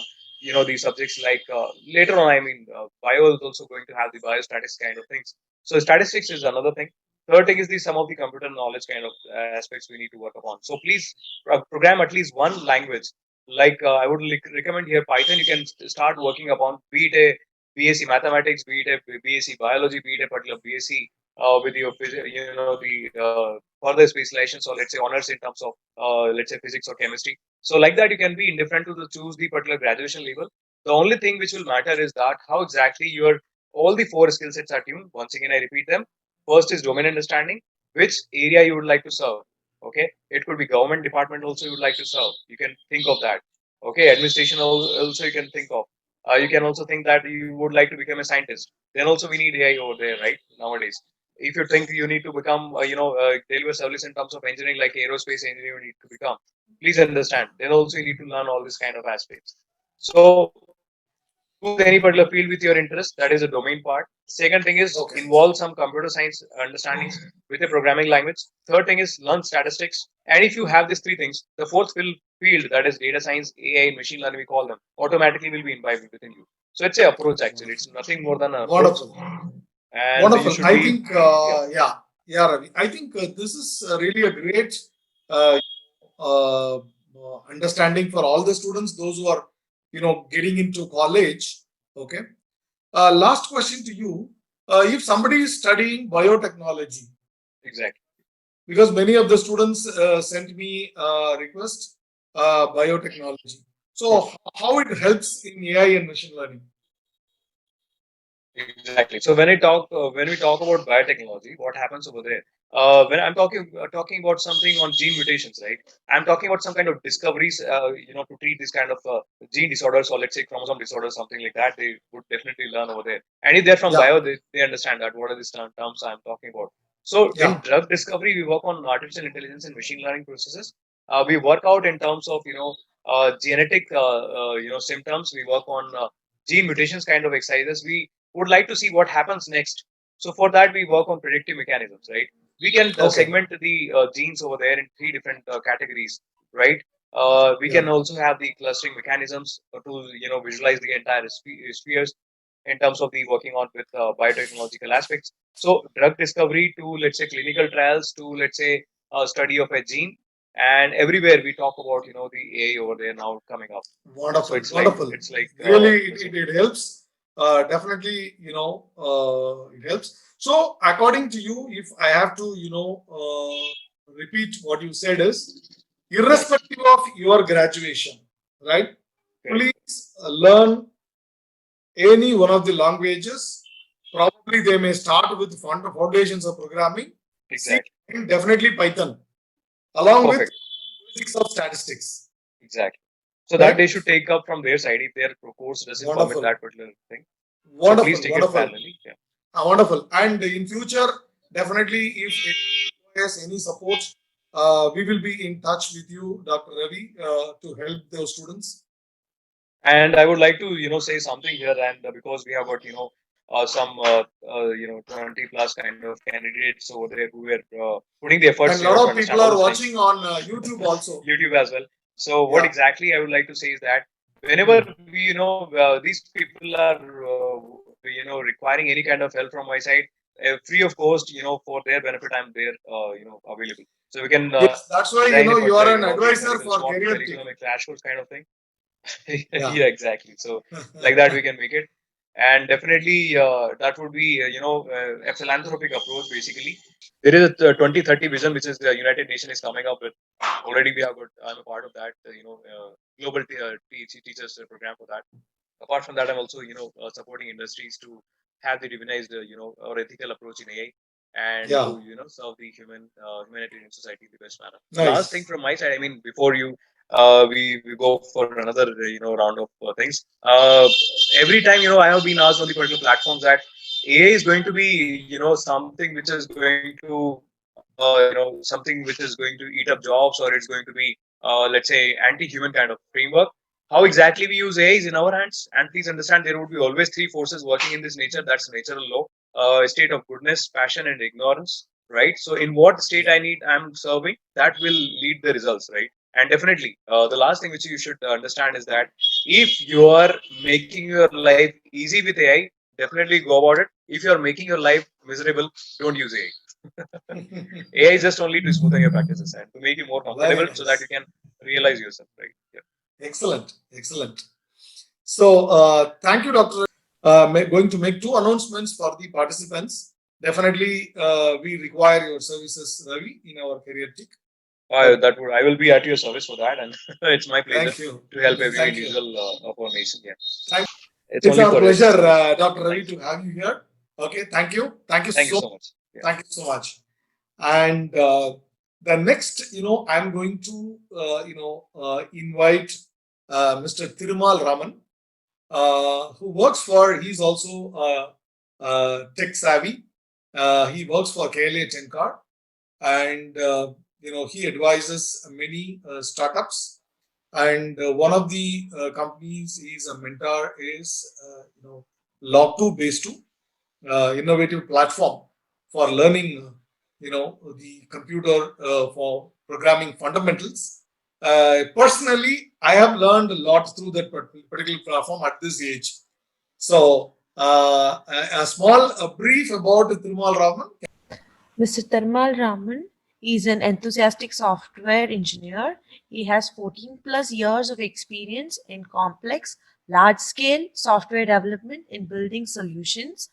these subjects like later on. I mean, bio is also going to have the biostatistics kind of things. So statistics is another thing. Third thing is the some of the computer knowledge kind of aspects we need to work upon. So please program at least one language. Like I would recommend here Python. You can start working upon, be it a BSc Mathematics, be it a BSc Biology, be it a particular BSc with your further specializations, or let's say honors in terms of let's say physics or chemistry. So like that, you can be indifferent to choose the particular graduation level. The only thing which will matter is that how exactly your all the four skill sets are tuned. Once again, I repeat them. First is domain understanding, which area you would like to serve. Okay, it could be government department also you would like to serve. You can think of that. Okay, administration also you can think of. You can also think that you would like to become a scientist. Then also we need AI over there, right? Nowadays, if you think you need to become, deliver service in terms of engineering, like aerospace engineer, you need to become. Please understand. Then also you need to learn all these kind of aspects. So choose any particular field with your interest. That is a domain part. Second thing is involve some computer science understandings with a programming language. Third thing is learn statistics. And if you have these three things, the fourth field, that is data science, AI, machine learning, we call them, automatically will be imbibed within you. So it's a approach actually. It's nothing more than an approach. Wonderful. And you Wonderful. should I be think, Ravi. I think this is really a great uh, uh, understanding for all the students, those who are, getting into college. Okay. Last question to you. If somebody is studying biotechnology, exactly. because many of the students sent me a request, biotechnology. So how it helps in AI and machine learning? Exactly. So when we talk about biotechnology, what happens over there? When I'm talking about something on gene mutations, right? I'm talking about some kind of discoveries, to treat this kind of gene disorders, or let's say chromosome disorders, something like that. They would definitely learn over there. And if they're from Yeah. bio, they understand that what are these terms I'm talking about. So in drug discovery, we work on artificial intelligence and machine learning processes. We work out in terms of genetic symptoms. We work on gene mutations kind of exercises. We would like to see what happens next. So for that, we work on predictive mechanisms, right? We can segment the genes over there in three different categories, right? We can also have the clustering mechanisms to visualize the entire spheres in terms of the working on with biotechnological aspects. So drug discovery to let's say clinical trials to let's say study of a gene, and everywhere we talk about the AI over there now coming up. Wonderful. So it's Wonderful. like really it helps. Definitely, it helps. So according to you, if I have to, repeat what you said is, irrespective of your graduation, right? Please learn any one of the languages. Probably they may start with foundations of programming. Exactly. Definitely Python, along with basics of statistics. Exactly. So that they should take up from their side if their course doesn't permit that particular thing. So please take it parallelly. Yeah. Wonderful. And in future, definitely, if has any support, we will be in touch with you, Dr. Ravi, to help those students. And I would like to say something here, and because we have got some 20 plus kind of candidates over there who were putting the efforts. And a lot of people are watching on YouTube also. YouTube as well. So what exactly I would like to say is that whenever these people are requiring any kind of help from my side, free of cost, for their benefit, I'm there, available. So we can. Yes, that's why you are an advisor for career curriculum, a crash course kind of thing. Yeah, exactly. So like that we can make it, and definitely that would be a philanthropic approach. Basically, there is a 2030 vision which is the United Nations is coming up with. Already we have got. I'm a part of that. Global teachers program for that. Apart from that, I'm also supporting industries to have the divinized or ethical approach in AI, and to serve the humanitarian society in the best manner. Nice. Last thing from my side, I mean, before we go for another round of things. Every time I have been asked on the particular platforms that AI is going to be something which is going to something which is going to eat up jobs, or it's going to be let's say anti-human kind of framework. How exactly we use AI is in our hands, and please understand there would be always three forces working in this nature. That's natural law: a state of goodness, passion, and ignorance. Right. So, in what state I'm serving, that will lead the results. Right. And definitely, the last thing which you should understand is that if you are making your life easy with AI, definitely go about it. If you are making your life miserable, don't use AI. AI is just only to smoothen your practices and to make you more comfortable so that you can realize yourself, right? Yeah. Excellent. Excellent. So, thank you, Dr. Going to make two announcements for the participants. Definitely, we require your services, Ravi, in our career tick. I will be at your service for that, and it's my pleasure to help every individual of our nation. Yeah. It's our pleasure, Dr. Ravi, to have you here. Okay, thank you. Thank you so much. Yeah. Thank you so much. And the next, I'm going to, invite Mr. Thirumal Raman, who works for, he's also tech savvy. He works for KLA Tenkar, and he advises many startups And one of the companies is a mentor is Log2 Base 2, innovative platform for learning, the computer for programming fundamentals. Personally, I have learned a lot through that particular platform at this age. So, a small brief about Thirumal Raman. Mr. Raman is an enthusiastic software engineer. He has 14 plus years of experience in complex, large scale software development in building solutions.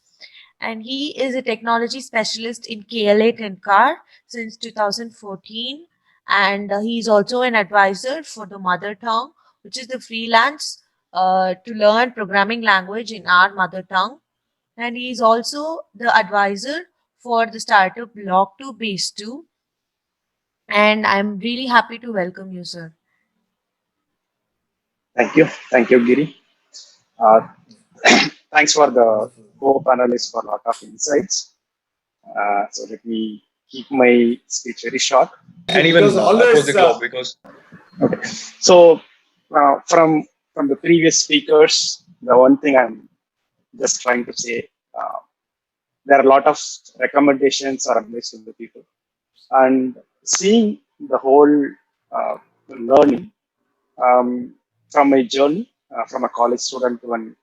And he is a technology specialist in KL8 and CAR since 2014. And he is also an advisor for the Mother Tongue, which is the freelance to learn programming language in our mother tongue. And he is also the advisor for the startup Log2 Base 2. And I'm really happy to welcome you, sir. Thank you, Giri. Uh, Thanks for the co-panelists for a lot of insights. So let me keep my speech very short. And even Because always, across the globe, because Okay. So from the previous speakers, the one thing I'm just trying to say, there are a lot of recommendations or advice to the people, and seeing the whole learning from my journey from a college student to an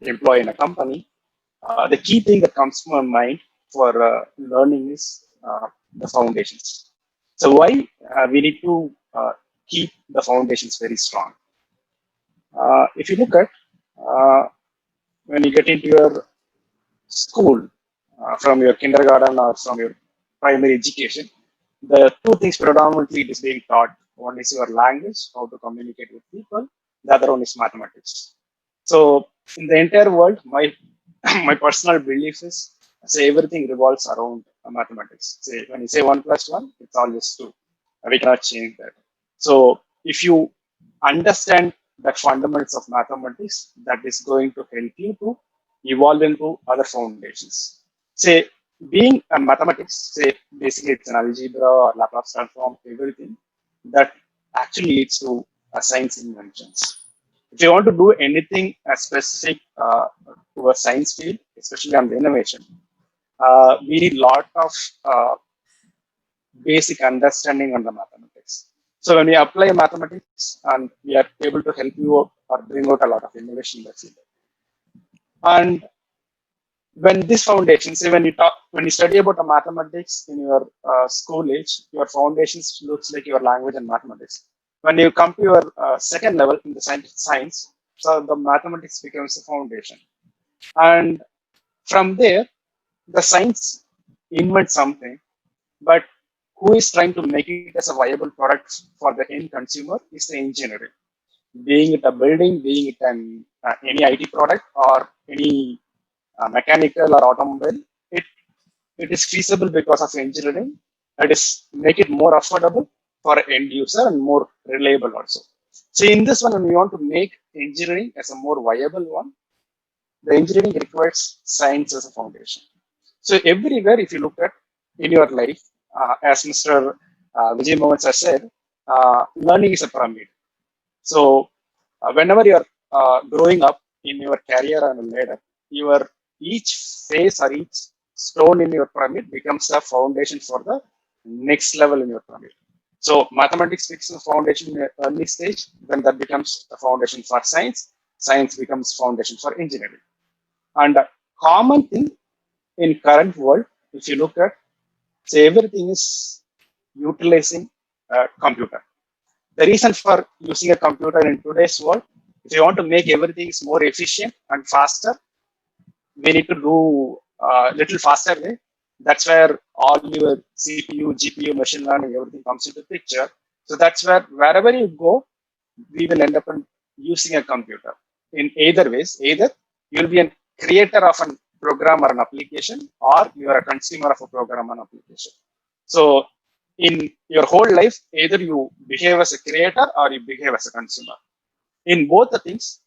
employee in a company, the key thing that comes to my mind for learning is the foundations. So why we need to keep the foundations very strong. If you look at when you get into your school, from your kindergarten or from your primary education, the two things predominantly it is being taught. One is your language, how to communicate with people. The other one is mathematics. So in the entire world, my my personal belief is say everything revolves around mathematics. Say when you say 1 plus 1, it's always 2. We cannot change that. So if you understand the fundamentals of mathematics, that is going to help you to evolve into other foundations. Say being a mathematics, say basically it's an algebra or Laplace transform, everything that actually leads to a science inventions. If you want to do anything specific to a science field, especially on the innovation, we need lot of basic understanding on the mathematics. So when we apply mathematics and we are able to help you out or bring out a lot of innovation in the field. And when this foundation, say when you study about the mathematics in your school age, your foundations looks like your language and mathematics. When you come to your second level in the science, so the mathematics becomes the foundation. And from there, the science invents something, but who is trying to make it as a viable product for the end consumer is the engineering. Being it a building, being it any IT product or any mechanical or automobile, it is feasible because of engineering. It is make it more affordable for end user and more reliable also. So in this one, when we want to make engineering as a more viable one, the engineering requires science as a foundation. So everywhere, if you look at in your life, as Mr. Vijay Mohan has said, learning is a pyramid. So whenever you're growing up in your career and ladder, your each phase or each stone in your pyramid becomes a foundation for the next level in your pyramid. So mathematics fixes the foundation in the early stage, then that becomes the foundation for science. Science becomes foundation for engineering. And a common thing in current world, if you look at, say everything is utilizing a computer. The reason for using a computer in today's world, if you want to make everything more efficient and faster, we need to do a little faster way. That's where all your CPU, GPU, machine learning, everything comes into picture. So that's where wherever you go, we will end up in using a computer in either ways. Either you'll be a creator of a program or an application, or you are a consumer of a program or an application. So in your whole life, either you behave as a creator or you behave as a consumer. In both the things,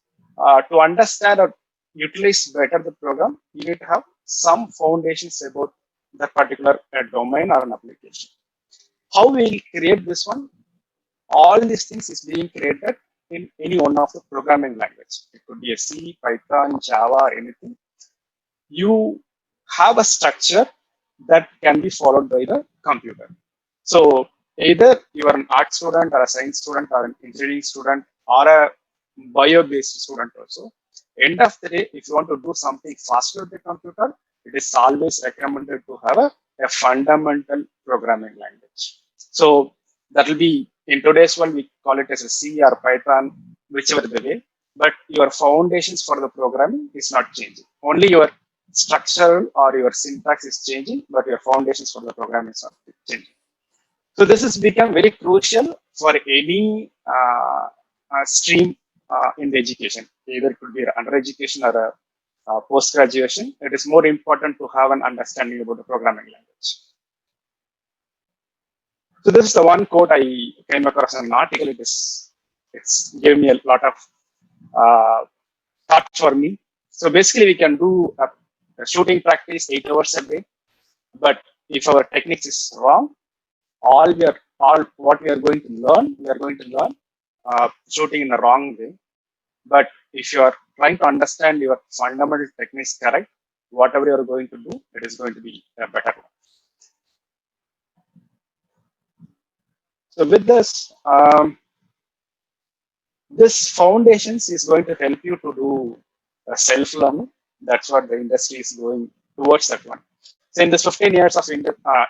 to understand or utilize better the program, you need to have some foundations about that particular domain or an application. How we will create this one? all these things is being created in any one of the programming language. It could be a C, Python, Java, anything. You have a structure that can be followed by the computer. So either you are an art student or a science student or an engineering student or a bio-based student also. End of the day, if you want to do something faster with the computer, it is always recommended to have a fundamental programming language. So that will be in today's world, we call it as a C or Python, whichever the way. But your foundations for the programming is not changing. Only your structural or your syntax is changing, but your foundations for the programming is not changing. So this has become very crucial for any stream in the education. Either it could be under education or a post graduation. It is more important to have an understanding about the programming language. So this is the one quote I came across in an article. It's gave me a lot of thought for me. So basically, we can do a shooting practice 8 hours a day, but if our techniques is wrong, all what we are going to learn, we are going to learn shooting in a wrong way. But if you are trying to understand your fundamental techniques correct, whatever you are going to do, it is going to be a better one. So with this, this foundations is going to help you to do self-learning. That's what the industry is going towards that one. So in this 15 years of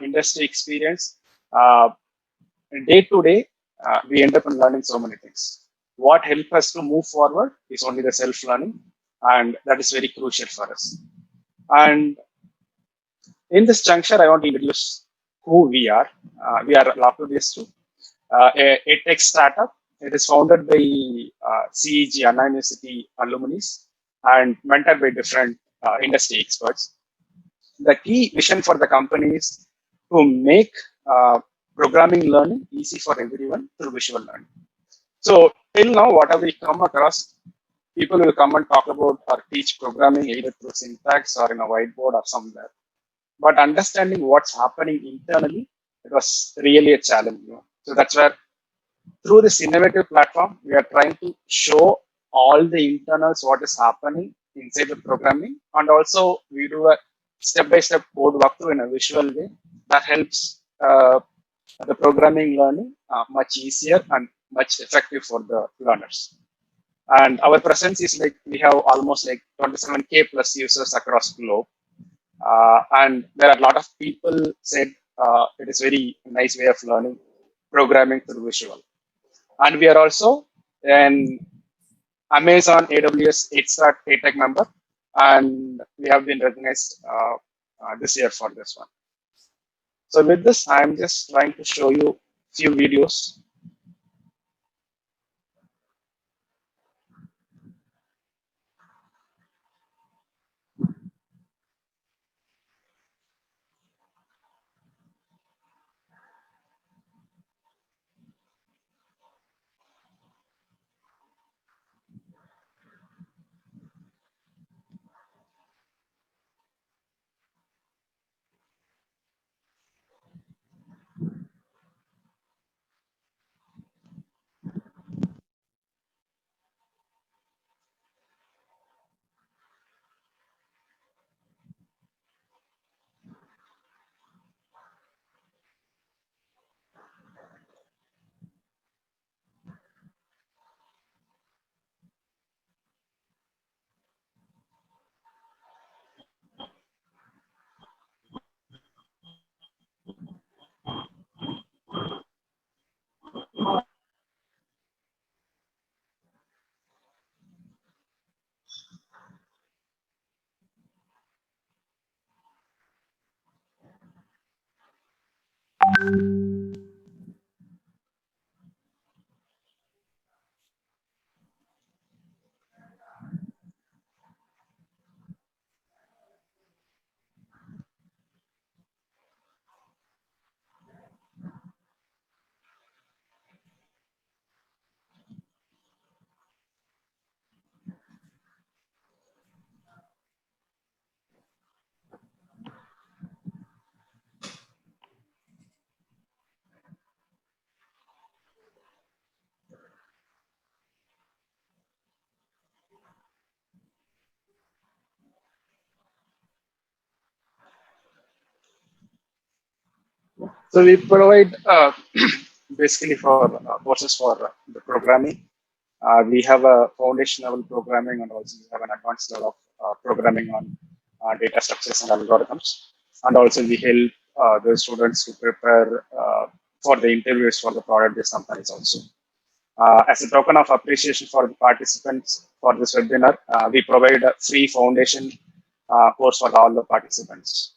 industry experience, day to day, we end up in learning so many things. What helps us to move forward is only the self-learning, and that is very crucial for us. And in this juncture, I want to introduce who we are. We are Laptop-based, a tech startup. It is founded by CEG, Anna University alumni, and mentored by different industry experts. The key vision for the company is to make programming learning easy for everyone through visual learning. So till now, whatever we come across, people will come and talk about or teach programming either through syntax or in a whiteboard or somewhere. But understanding what's happening internally, it was really a challenge. So that's where through this innovative platform, we are trying to show all the internals what is happening inside the programming, and also we do a step-by-step code walkthrough in a visual way that helps the programming learning much easier and much effective for the learners. And our presence is like we have almost like 27K plus users across globe, and there are a lot of people said it is very nice way of learning programming through visual. And we are also an Amazon AWS 8-star A-Tech member, and we have been recognized this year for this one. So with this, I'm just trying to show you few videos. So we provide basically for courses for the programming. We have a foundation level programming, and also we have an advanced level of programming on data structures and algorithms. And also we help the students to prepare for the interviews for the product-based companies also. As a token of appreciation for the participants for this webinar, we provide a free foundation course for all the participants.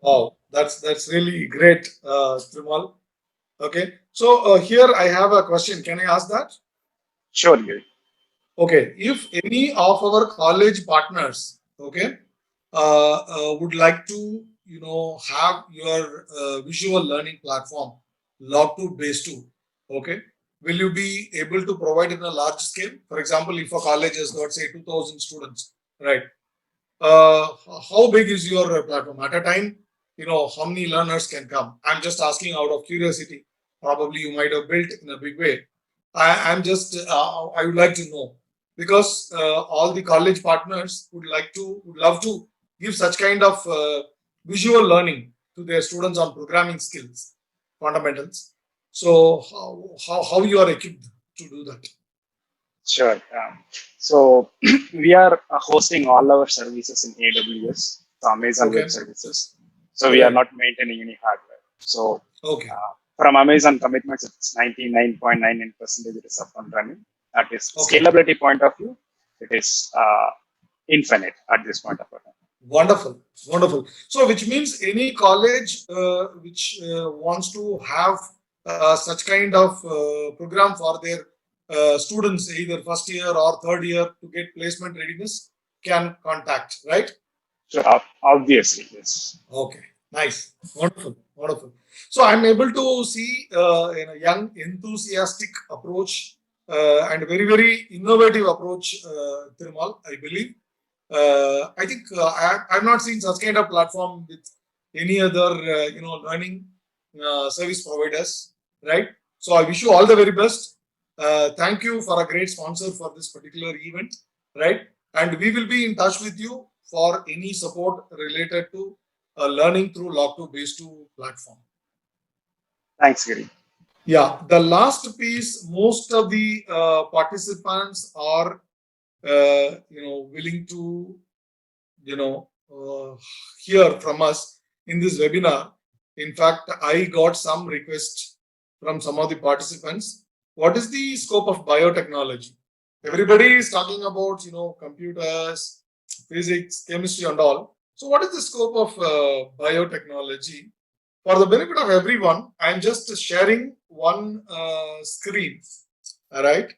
Wow, that's really great, Thirumal. Okay, so here I have a question. Can I ask that? Sure, Giri. Okay, if any of our college partners, okay, would like to, have your visual learning platform, Log2 Base 2, okay, will you be able to provide in a large scale? For example, if a college has got, say, 2,000 students, right? uh, how big is your platform at a time? How many learners can come? I'm just asking out of curiosity. Probably you might have built in a big way. I'm just I would like to know, because all the college partners would love to give such kind of visual learning to their students on programming skills fundamentals. So how you are equipped to do that? Sure. So we are hosting all our services in AWS, so Amazon Web Okay. Services. So we are Right. not maintaining any hardware. So Okay. from Amazon commitments, it's 99.99% it is up and running. At this Okay. scalability point of view, it is infinite at this point of time. Wonderful, wonderful. So, which means any college which wants to have such kind of program for their students, either first year or third year, to get placement readiness, can contact, right? So obviously, yes. Okay, nice, wonderful, wonderful. So, I'm able to see in a young, enthusiastic approach and very, very innovative approach, Thirumal, I believe. I think I've not seen such kind of platform with any other learning service providers, right? So I wish you all the very best. Thank you for a great sponsor for this particular event, right? And we will be in touch with you for any support related to learning through Log2 Base 2 platform. Thanks, Giri. Yeah, the last piece, most of the participants are willing to hear from us in this webinar. In fact, I got some requests from some of the participants. What is the scope of biotechnology? Everybody is talking about, computers, physics, chemistry, and all. So, what is the scope of biotechnology? For the benefit of everyone, I'm just sharing one screen. All right.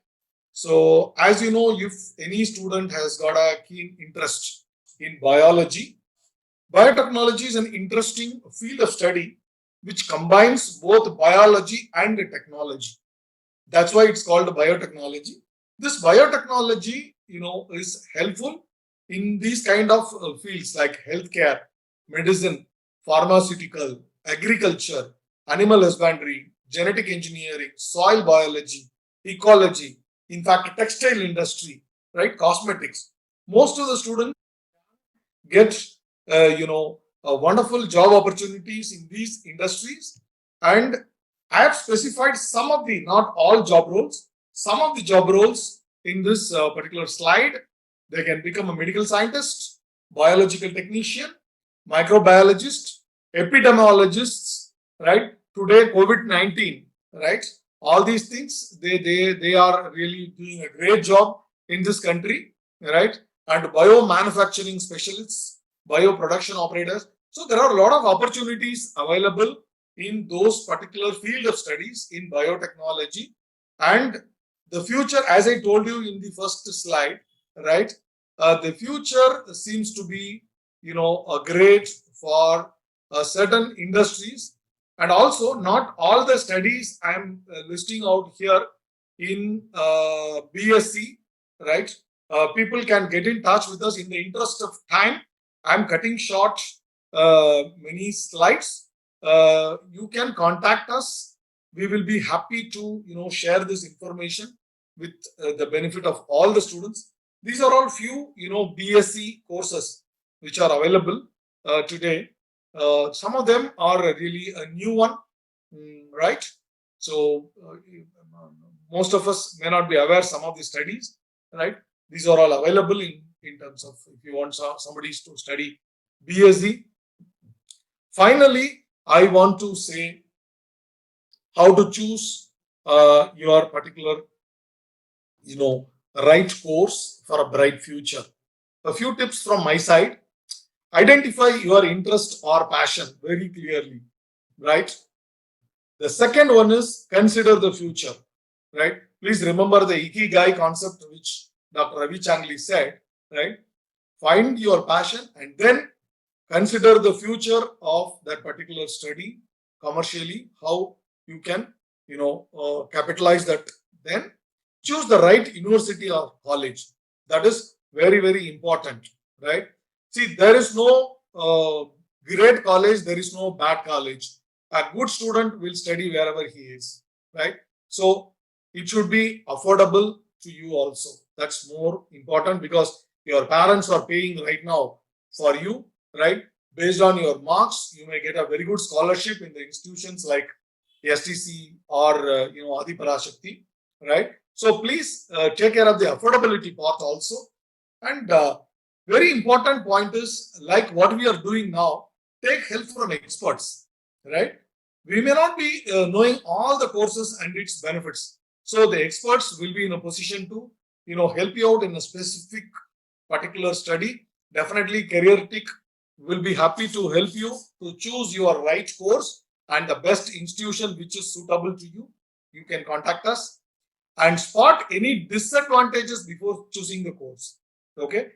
So, as you know, if any student has got a keen interest in biology, biotechnology is an interesting field of study which combines both biology and technology. That's why it's called biotechnology. This biotechnology, is helpful in these kind of fields like healthcare, medicine, pharmaceutical, agriculture, animal husbandry, genetic engineering, soil biology, ecology, in fact, textile industry, right? Cosmetics. Most of the students get wonderful job opportunities in these industries, and I have specified some of the, not all job roles, some of the job roles in this particular slide. They can become a medical scientist, biological technician, microbiologist, epidemiologists, right? Today COVID-19, right? All these things, they are really doing a great job in this country, right? And biomanufacturing specialists, bioproduction operators. So there are a lot of opportunities available in those particular field of studies in biotechnology. And the future, as I told you in the first slide, right? The future seems to be, great for certain industries. And also, not all the studies I'm listing out here in BSc, right? People can get in touch with us. In the interest of time, I'm cutting short many slides. You can contact us. We will be happy to share this information with the benefit of all the students. These are all few BSc courses which are available today. Some of them are really a new one. right? So most of us may not be aware some of the studies, right? These are all available in terms of if you want somebody to study BSc. Finally, I want to say how to choose your particular, right course for a bright future. A few tips from my side. Identify your interest or passion very clearly, right? The second one is consider the future, right? Please remember the Ikigai concept which Dr. Ravi Changle said, right? Find your passion and then consider the future of that particular study commercially, how you can, capitalize that. Then choose the right university or college. That is very, very important, right? See, there is no great college, there is no bad college. A good student will study wherever he is, right? So it should be affordable to you also. That's more important because your parents are paying right now for you, right? Based on your marks, you may get a very good scholarship in the institutions like STC or Adi Parashakti, right? So please take care of the affordability part also. And very important point is like what we are doing now, take help from experts, right? We may not be knowing all the courses and its benefits. So the experts will be in a position to, help you out in a specific particular study. Definitely CareerTech will be happy to help you to choose your right course and the best institution which is suitable to you. You can contact us and spot any disadvantages before choosing the course. Okay,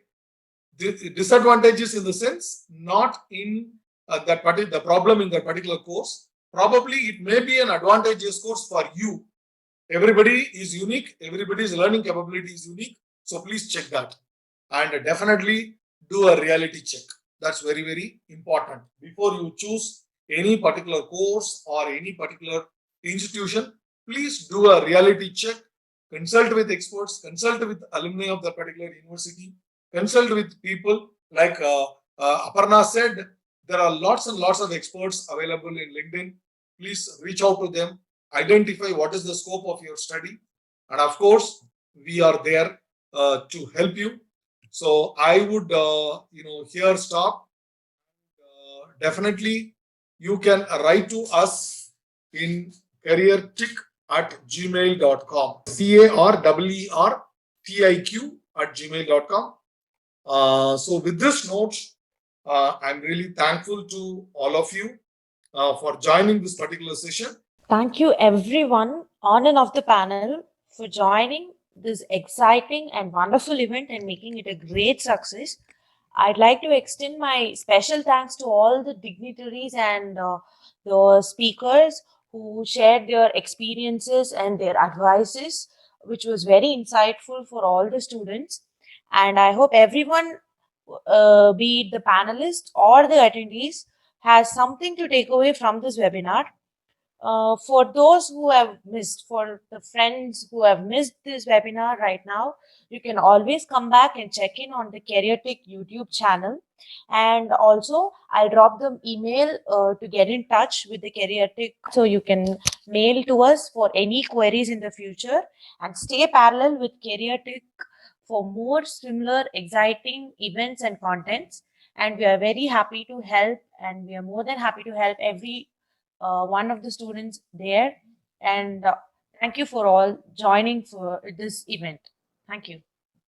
the disadvantages in the sense not in the problem in that particular course. Probably it may be an advantageous course for you. Everybody is unique. Everybody's learning capability is unique. So please check that and definitely do a reality check. That's very, very important. Before you choose any particular course or any particular institution, please do a reality check. Consult with experts, consult with alumni of the particular university, consult with people like Aparna said, there are lots and lots of experts available in LinkedIn. Please reach out to them, identify what is the scope of your study. And of course, we are there to help you. So I would, here stop. Definitely, you can write to us in careertick@gmail.com. CAREERTIQ@gmail.com. So with this note, I'm really thankful to all of you for joining this particular session. Thank you, everyone on and off the panel, for joining this exciting and wonderful event and making it a great success. I'd like to extend my special thanks to all the dignitaries and the speakers who shared their experiences and their advices, which was very insightful for all the students. And I hope everyone, be it the panelists or the attendees, has something to take away from this webinar. For those who have missed, for the friends who have missed this webinar right now, you can always come back and check in on the CareerTech YouTube channel. And also, I'll drop the email to get in touch with the CareerTech, so you can mail to us for any queries in the future. And stay parallel with CareerTech for more similar exciting events and contents. And we are very happy to help, and we are more than happy to help every one of the students there. And thank you for all joining for this event. Thank you.